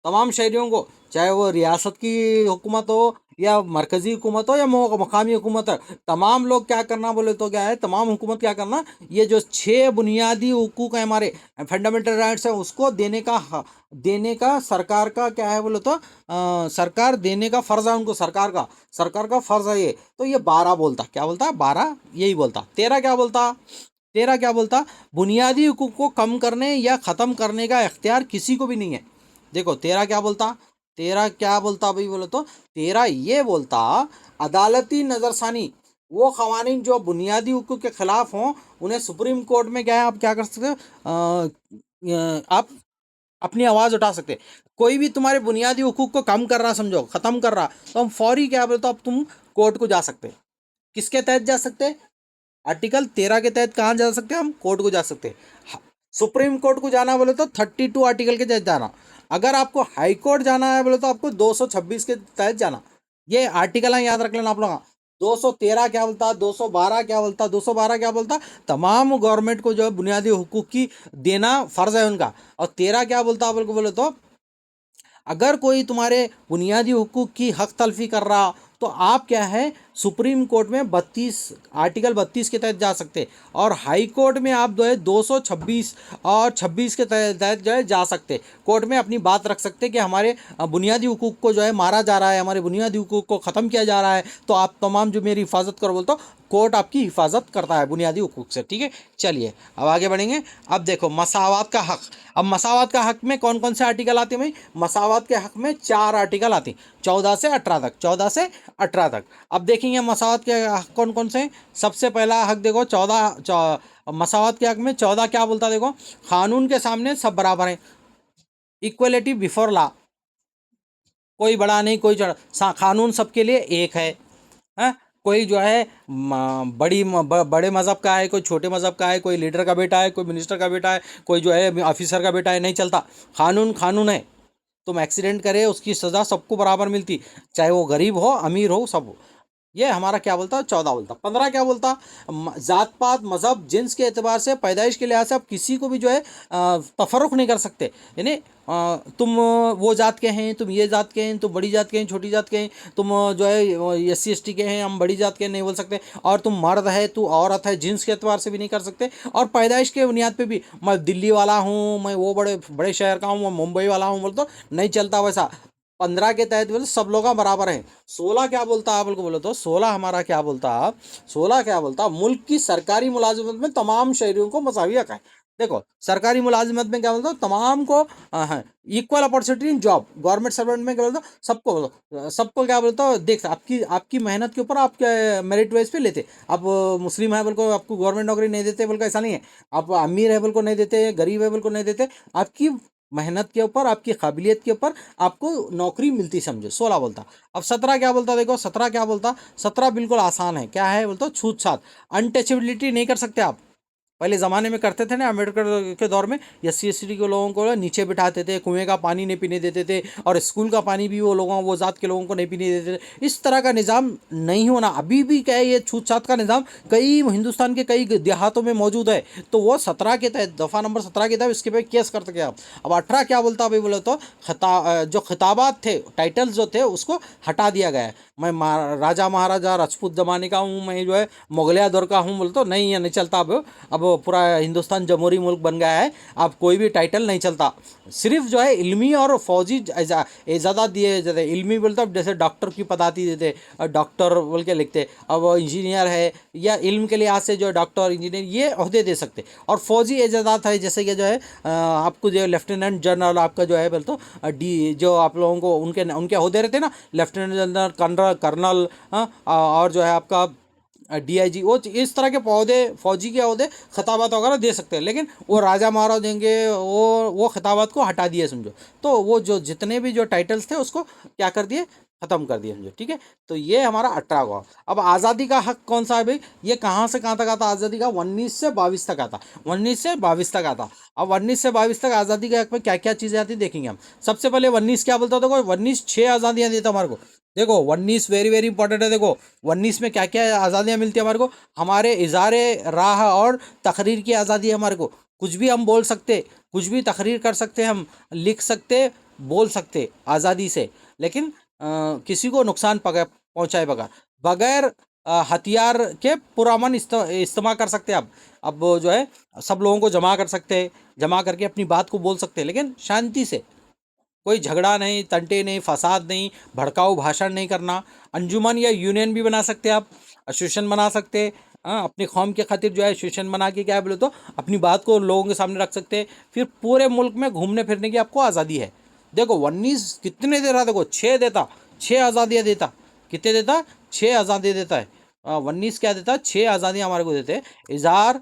Speaker 2: तमाम शहरियों को, चाहे वो रियासत की हुकूमत हो या मरकजी हुकूमत हो या मकामी हुकूमत है। तमाम लोग क्या करना बोले तो क्या है, तमाम हुकूमत क्या करना, ये जो 6 बुनियादी हुकूक है हमारे फंडामेंटल राइट्स है उसको देने का सरकार का क्या है बोले तो सरकार देने का फ़र्ज़ है उनको, सरकार का फ़र्ज़ है ये। तो ये 12 बोलता, क्या बोलता है 12 यही बोलता। 13 क्या बोलता, बुनियादी हुकूक को कम करने या ख़त्म करने का इख्तियार किसी को भी नहीं है। देखो 13 क्या बोलता, भाई बोलो तो 13 ये बोलता, अदालती नज़रसानी, वो क़वानीन जो बुनियादी हुकूक के ख़िलाफ़ हों उन्हें सुप्रीम कोर्ट में क्या है, आप क्या कर सकते हो, आप अपनी आवाज़ उठा सकते। कोई भी तुम्हारे बुनियादी हुकूक को कम कर रहा, समझो ख़त्म कर रहा, तो हम फौरी क्या बोलते, अब तुम कोर्ट को जा सकते। किसके तहत जा सकते? आर्टिकल 13 के तहत कहाँ जा सकते हैं हम? कोर्ट को जा सकते हैं। सुप्रीम कोर्ट को जाना बोले तो 32 आर्टिकल के तहत जाना। अगर आपको हाई कोर्ट जाना है बोले तो आपको 226 के तहत जाना। ये आर्टिकल है, याद रख लेना आप लोग। 213 क्या बोलता, 212 क्या बोलता, 212 क्या बोलता, तमाम गवर्नमेंट को जो है बुनियादी हुकूक की देना फ़र्ज़ है उनका। और 13 क्या बोलता बोले तो, अगर कोई तुम्हारे बुनियादी हुकूक की हक तलफी कर रहा तो आप क्या है, सुप्रीम कोर्ट में 32 आर्टिकल 32 के तहत जा सकते, और हाई कोर्ट में आप जो है 226 और 26 के तहत जो है जा सकते, कोर्ट में अपनी बात रख सकते कि हमारे बुनियादी हुकूक को जो है मारा जा रहा है, हमारे बुनियादी हुकूक को ख़त्म किया जा रहा है, तो आप तमाम जो मेरी हिफाजत करो बोलते हो, कोर्ट आपकी हिफाजत करता है बुनियादी हुकूक से। ठीक है, चलिए अब आगे बढ़ेंगे। अब देखो मसावत का हक। अब मसावत का हक में कौन कौन से आर्टिकल आते हैं भाई? मसावत के हक में 4 आर्टिकल आते हैं, 14 से 18 तक, 14 से 18 तक। अब देखेंगे मसावत के हक कौन कौन से हैं। सबसे पहला हक देखो 14 मसावत के हक में 14 क्या बोलता है देखो, कानून के सामने सब बराबर हैं, इक्वलिटी बिफोर लॉ, कोई बड़ा नहीं कोई कानून सबके लिए एक है। हैं? कोई जो है बड़े मज़हब का है, कोई छोटे मज़हब का है, कोई लीडर का बेटा है, कोई मिनिस्टर का बेटा है, कोई जो है ऑफिसर का बेटा है, नहीं चलता। कानून कानून है। तुम एक्सीडेंट करे उसकी सज़ा सबको बराबर मिलती, चाहे वो गरीब हो अमीर हो सब हो। ये हमारा क्या बोलता, 14 बोलता। 15 क्या बोलता, ज़ात पात मज़हब जिन्स के एतबार से, पैदाइश के लिहाज से आप किसी को भी जो है तफर्रुक नहीं कर सकते। यानी तुम वो जात के हैं, तुम ये जात के हैं, तुम बड़ी जात के हैं, छोटी जात के हैं, तुम जो है SC ST के हैं, हम बड़ी जात के नहीं बोल सकते। और तुम मर्द है, तू औरत है, जिन्स के एतबार से भी नहीं कर सकते। और पैदाइश के बुनियाद पे भी, मैं दिल्ली वाला हूँ, मैं वो बड़े बड़े शहर का हूँ, मैं मुंबई वाला हूँ बोल तो नहीं चलता वैसा। 15 के तहत बोले सब लोग बराबर हैं। 16 क्या बोलता आप को बोलो तो, 16 हमारा क्या बोलता, 16 क्या बोलता, मुल्क की सरकारी मुलाजिमत में तमाम शहरियों को मसावी हक है। देखो सरकारी मुलाजिमत में क्या बोलता, तमाम को equal opportunity in job. Government servant में क्या बोलता, सबको बोलो, सबको क्या बोलता, देख आपकी आपकी मेहनत के ऊपर आप मेरिट वाइज पे लेते। आप मुस्लिम है बोल को आपको गवर्नमेंट नौकरी नहीं देते बोल को, ऐसा नहीं है। आप अमीर है बोल को नहीं देते, गरीब है बोल को नहीं देते, आपकी मेहनत के ऊपर, आपकी काबिलियत के ऊपर आपको नौकरी मिलती, समझो। 16 बोलता। अब 17 क्या बोलता, देखो 17 क्या बोलता, 17 बिल्कुल आसान है। क्या है बोलते, छूत छात, अनटचेबिलिटी नहीं कर सकते आप। पहले ज़माने में करते थे ना, अम्बेडकर के दौर में SC ST के लोगों को नीचे बिठाते थे, कुएं का पानी नहीं पीने देते थे, और स्कूल का पानी भी वो जात के लोगों को नहीं पीने देते थे। इस तरह का निज़ाम नहीं होना। अभी भी क्या है, ये छूत छात का निज़ाम कई हिंदुस्तान के कई देहातों में मौजूद है। तो वो 17 के तहत, दफ़ा नंबर 17 के तहत इसके पे केस कर सके आप। अब 18 क्या बोलता भाई बोले तो, जो खिताबात थे, टाइटल्स जो थे, उसको हटा दिया गया है। मैं राजा महाराजा राजपूत ज़माने का हूँ, मैं जो है मुगलिया दौर का हूँ बोले तो नहीं, है नहीं चलता। अब पूरा हिंदुस्तान जमहूरी मुल्क बन गया है, अब कोई भी टाइटल नहीं चलता, सिर्फ जो है इल्मी और फौजी इजाज़त दिए जाते हैं। इल्मी बोलते अब जैसे डॉक्टर की पदाती देते, डॉक्टर बोल के लिखते, अब इंजीनियर है या इल्म के लिहाज से जो है डॉक्टर इंजीनियर ये अहदे दे सकते। और फौजी इजाज़त है जैसे कि जो है आपको जो लेफ्टिनेंट जनरल आपका जो है बोलते डी, जो आप लोगों को उनके उनके अहदे रहते हैं ना, लेफ्टिनेंट जनरल, कर्नल कर्नल, और जो है आपका डीआईजी, वो इस तरह के पौधे फौजी के अहदे खिताबात वगैरह दे सकते हैं। लेकिन वो राजा महाराज देंगे, वो खिताबात को हटा दिए समझो। तो वो जो जितने भी जो टाइटल्स थे उसको क्या कर दिए, ख़त्म कर दिए समझो। ठीक है, तो ये हमारा 18 हुआ। अब आज़ादी का हक कौन सा है भाई, ये कहाँ से कहाँ तक आता, आज़ादी का 19 से 22 तक आता, 19 से 22 तक आता। अब 19 से 22 तक आज़ादी के हक में क्या क्या चीज़ें आती देखेंगे हम। सबसे पहले 19 क्या बोलता, देखो 19 6 आज़ादियाँ देता हमारे को। देखो 19 वेरी वेरी इंपॉर्टेंट है। देखो 19 में क्या क्या आज़ादियाँ मिलती है हमारे को, हमारे इज़ारे राह और तकरीर की आज़ादी है हमारे को, कुछ भी हम बोल सकते, कुछ भी तकरीर कर सकते, हम लिख सकते, बोल सकते आज़ादी से, लेकिन किसी को नुकसान पहुँचाए बगैर, बगैर हथियार के पुरअमन इस्तेमाल कर सकते हैं। अब जो है सब लोगों को जमा कर सकते हैं, जमा करके अपनी बात को बोल सकते हैं, लेकिन शांति से, कोई झगड़ा नहीं, तंटे नहीं, फसाद नहीं, भड़काऊ भाषण नहीं करना। अंजुमन या यूनियन भी बना सकते हैं आप, एसोसिएशन बना सकते हैं। अपनी कौम के खातिर जो है एसोसिएशन बना के क्या है बोले तो अपनी बात को लोगों के सामने रख सकते हैं। फिर पूरे मुल्क में घूमने फिरने की आपको आज़ादी है। देखो 19 कितने दे रहा, देखो 6 देता, 6 आज़ादियाँ देता, कितने देता, 6 आज़ादी देता है। 19 क्या देता है, 6 आज़ादियाँ हमारे को देते हैं। इज़हार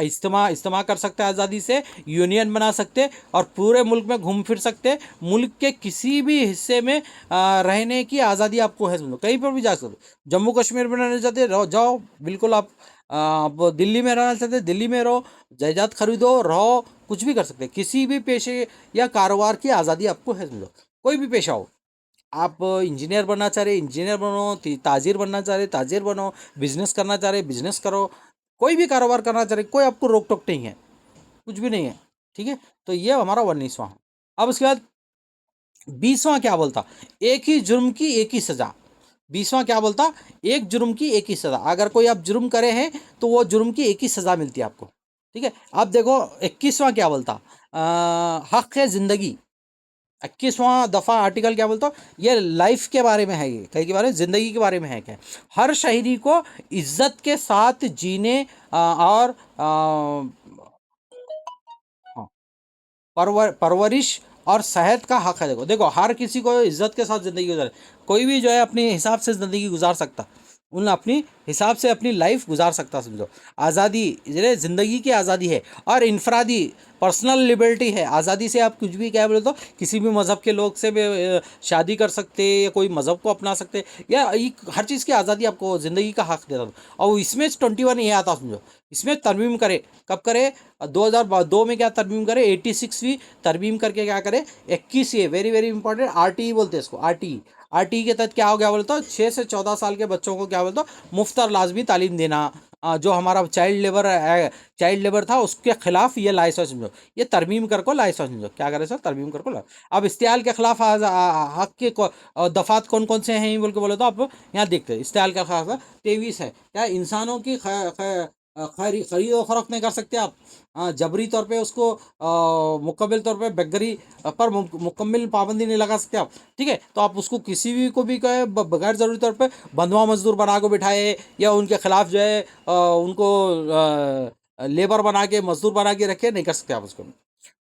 Speaker 2: इज्तिमा कर सकते हैं आज़ादी से, यूनियन बना सकते और पूरे मुल्क में घूम फिर सकते। मुल्क के किसी भी हिस्से में रहने की आज़ादी आपको है समझो, कहीं पर भी जा सकते। जम्मू कश्मीर में रहना चाहते रहो, जाओ बिल्कुल। आप दिल्ली में रहना चाहते दिल्ली में रहो, जायदाद खरीदो, रहो, कुछ भी कर सकते। किसी भी पेशे या कारोबार की आज़ादी आपको है समझो, कोई भी पेशा हो। आप इंजीनियर बनना चाह रहे इंजीनियर बनो, ताजिर बनना चाह रहे ताजिर बनो, बिजनेस करना चाह रहे बिजनेस करो, कोई भी कारोबार करना चाह रहे, कोई आपको रोक टोक नहीं है, कुछ भी नहीं है। ठीक है, तो ये हमारा 19वां। अब उसके बाद 20वां क्या बोलता, एक ही जुर्म की एक ही सज़ा। 20वां क्या बोलता, एक जुर्म की एक ही सज़ा। अगर कोई आप जुर्म करे हैं तो वो जुर्म की एक ही सज़ा मिलती है आपको। ठीक है, अब देखो 21वां क्या बोलता, हक है ज़िंदगी। 21वां दफ़ा आर्टिकल क्या बोलता, ये लाइफ के बारे में है, ये कहीं के बारे में, ज़िंदगी के बारे में है क्या। हर शहरी को इज्जत के साथ जीने और हाँ, परवरिश और सेहत का हक है। देखो देखो हर किसी को इज्जत के साथ ज़िंदगी गुजारे, कोई भी जो है अपने हिसाब से ज़िंदगी गुजार सकता, उन अपनी हिसाब से अपनी लाइफ गुजार सकता समझो। आज़ादी ये ज़िंदगी की आज़ादी है। और इनफरादी पर्सनल लिबर्टी है, आज़ादी से आप कुछ भी क्या बोले तो किसी भी मज़हब के लोग से भी शादी कर सकते, या कोई मज़हब को अपना सकते, या हर चीज़ की आज़ादी आपको ज़िंदगी का हक देता। और इसमें 21 ये आता समझो, इसमें तरमीम करे, कब करे, 2002 में क्या तरमीम करे, 86वीं तरमीम करके क्या करे, 21 ये वेरी वेरी इंपॉर्टेंट, आरटीई बोलते हैं इसको, आरटीई। आरटीई के तहत क्या हो गया बोलते हो, 6 से 14 साल के बच्चों को क्या बोलते हो, मुफ्त और लाजमी तालीम देना। जो हमारा चाइल्ड लेबर था उसके खिलाफ ये लाए समझो, ये तरमीम कर को लाए समझो, क्या करे सर, तरमीम कर को लाए। अब इस्तेहाल के खिलाफ हक के दफात कौन कौन से हैं बोल के बोले तो आप यहाँ देखते हैं। इस्तेहाल के खिलाफ 23 है, क्या इंसानों की खरीद और फरोख्त नहीं कर सकते आप, जबरी तौर पे उसको मुकम्मल तौर पे बेगरी पर मुकम्मल पाबंदी नहीं लगा सकते आप। ठीक है, तो आप उसको किसी भी को भी कहे बगैर ज़रूरी तौर पे बंधुआ मजदूर बना को बिठाए, या उनके खिलाफ जो है उनको लेबर बना के मजदूर बना के रखे, नहीं कर सकते आप उसको।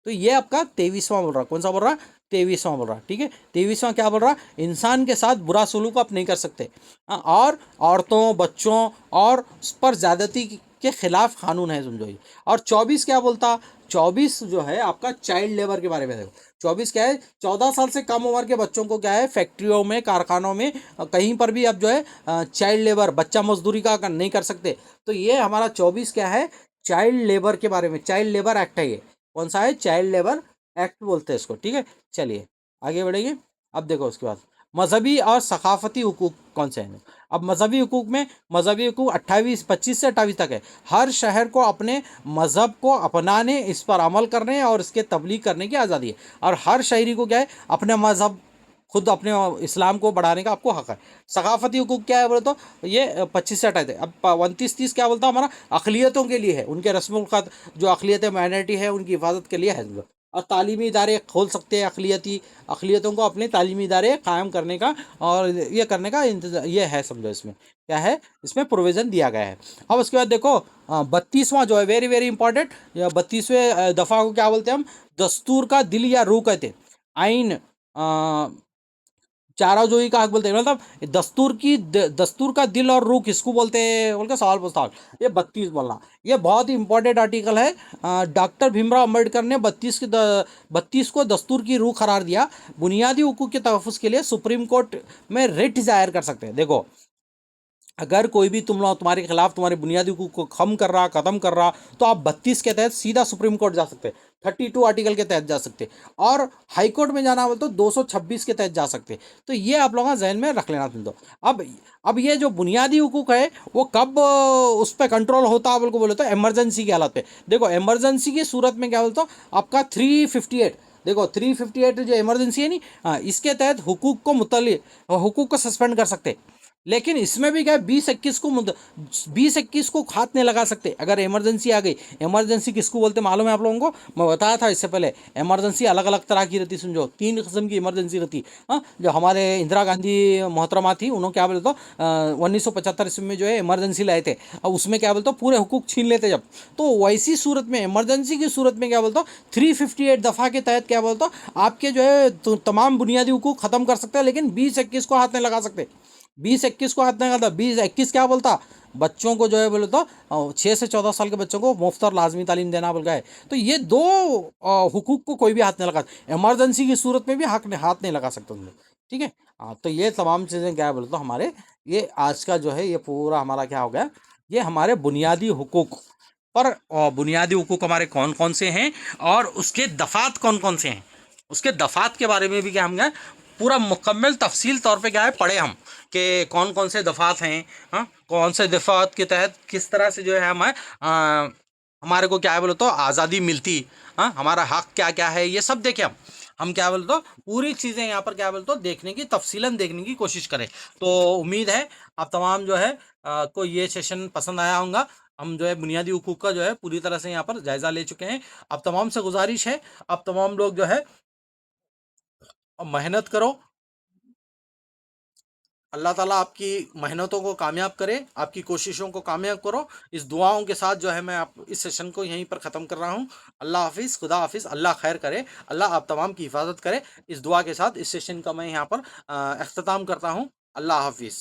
Speaker 2: तो ये आपका 23वां बोल रहा, कौन सा बोल रहा, 23वां बोल रहा। ठीक है, 23वां क्या बोल रहा, इंसान के साथ बुरा सलूक आप नहीं कर सकते। और औरतों, बच्चों और उस पर ज़्यादती के खिलाफ कानून है समझो ये। और 24 क्या बोलता, 24 जो है आपका चाइल्ड लेबर के बारे में। देखो 24 क्या है, 14 साल से कम उम्र के बच्चों को क्या है, फैक्ट्रियों में, कारखानों में, कहीं पर भी आप जो है चाइल्ड लेबर, बच्चा मजदूरी का नहीं कर सकते। तो ये हमारा 24 क्या है, चाइल्ड लेबर के बारे में, चाइल्ड लेबर एक्ट है ये। कौन सा है, चाइल्ड लेबर एक्ट बोलते हैं इसको। ठीक है, चलिए आगे बढ़ेंगे। अब देखो उसके बाद मजहबी और सकाफती हुकूक कौन से हैं। अब मजहबी हुकूक में, मजहबी हुकूक 25 से 28 तक है। हर शहर को अपने मज़हब को अपनाने, इस पर अमल करने और इसके तबलीग करने की आज़ादी है। और हर शहरी को क्या है, अपने मज़हब खुद अपने इस्लाम को बढ़ाने का आपको हक है। सकाफती हुकूक क्या है बोले तो ये 25 से हटाए थे। अब 29-30 क्या बोलता हमारा अक़लियतों के लिए है, उनके रस्मों का जो अक़लियत माइनॉरिटी है उनकी हिफाजत के लिए है। और तालीमी इदारे खोल सकते हैं, अक़लियतों को अपने तालीमी इदारे कायम करने का और ये करने का ये है, समझो इसमें क्या है, इसमें प्रोविज़न दिया गया है। अब उसके बाद देखो 32वां जो है वेरी वेरी इंपॉर्टेंट, 32वें दफ़ा को क्या बोलते हैं हम, दस्तूर का दिल या रूह कहते हैं। आइन चाराजोई का हक बोलते हैं, मतलब दस्तूर का दिल और रूह किसको बोलते हैं बोल के सवाल पूछता हूँ। ये 32 बोलना, ये बहुत ही इंपॉर्टेंट आर्टिकल है। डॉक्टर भीमराव अम्बेडकर ने 32 को दस्तूर की रूह करार दिया। बुनियादी हुकूक के तहफ़्फ़ुज़ के लिए सुप्रीम कोर्ट में रिट दायर कर सकते हैं। देखो अगर कोई भी तुम्हारे खिलाफ तुम्हारे बुनियादी हुकूक को ख़त्म कर रहा तो आप 32 के तहत सीधा सुप्रीम कोर्ट जा सकते हैं, 32 आर्टिकल के तहत जा सकते हैं, और हाई कोर्ट में जाना हो तो 226 के तहत जा सकते हैं। तो ये आप लोगों का जहन में रख लेना तुम तो। अब ये जो बुनियादी हुकूक है वो कब उस पर कंट्रोल होता है बोले तो एमरजेंसी की हालत पे। देखो एमरजेंसी की सूरत में क्या बोलता आपका 358, देखो 358 जो इमरजेंसी है नहीं, हाँ, इसके तहत हुकूक को सस्पेंड कर सकते। लेकिन इसमें भी क्या है, 20-21 को हाथ नहीं लगा सकते अगर इमरजेंसी आ गई। इमरजेंसी किसको बोलते मालूम है आप लोगों को, मैं बताया था इससे पहले। इमरजेंसी अलग अलग तरह की रहती, समझो 3 किस्म की इमरजेंसी रहती। हाँ, जो हमारे इंदिरा गांधी मोहतरमा थी उन्होंने क्या बोलते 1975 ईस्वी में जो है इमरजेंसी लाए थे। अब उसमें क्या बोलते पूरे हुकूक छीन लेते जब, तो वैसी सूरत में इमरजेंसी की सूरत में क्या बोलते 358 दफ़ा के तहत क्या बोलते आपके जो है तमाम बुनियादी हुकूक ख़त्म कर सकते हैं, लेकिन 20-21 को हाथ नहीं लगा सकते। 20-21 को हाथ नहीं लगाता। 20-21 क्या बोलता बच्चों को जो है बोले तो 6 से 14 साल के बच्चों को मुफ्त और लाजमी तालीम देना बोल गया है। तो ये दो हुकूक को कोई भी हाथ नहीं लगा, इमरजेंसी की सूरत में भी हाथ नहीं लगा सकते तुम लोग, ठीक है। हाँ, तो ये तमाम चीज़ें क्या है बोले तो हमारे ये आज का जो है ये पूरा हमारा क्या हो गया, ये हमारे बुनियादी हुकूक पर बुनियादी हुकूक हमारे कौन कौन से हैं और उसके दफ़ात कौन कौन से हैं, उसके दफ़ात के बारे में भी क्या हम गए पूरा मुकम्मल तफसील तौर पे क्या है पढ़े हम कि कौन कौन से दफ़ात हैं। हाँ, कौन से दफ़ात के तहत किस तरह से जो है हमारे को क्या है बोले तो आज़ादी मिलती। हाँ, हमारा हक क्या क्या है ये सब देखें हम क्या बोले तो पूरी चीज़ें यहाँ पर क्या बोले तो देखने की तफसीलन देखने की कोशिश करें। तो उम्मीद है आप तमाम जो है को ये सेशन पसंद आया होगा। हम जो है बुनियादी हुकूक का जो है पूरी तरह से यहाँ पर जायज़ा ले चुके हैं। अब तमाम से गुजारिश है, अब तमाम लोग जो है मेहनत करो। अल्लाह ताला आपकी मेहनतों को कामयाब करे, आपकी कोशिशों को कामयाब करो। इस दुआओं के साथ जो है मैं आप इस सेशन को यहीं पर ख़त्म कर रहा हूँ। अल्लाह हाफिज़, खुदा हाफिज़, अल्लाह खैर करे, अल्लाह आप तमाम की हिफाजत करे। इस दुआ के साथ इस सेशन का मैं यहाँ पर अख्ताम करता हूँ। अल्लाह हाफिज़।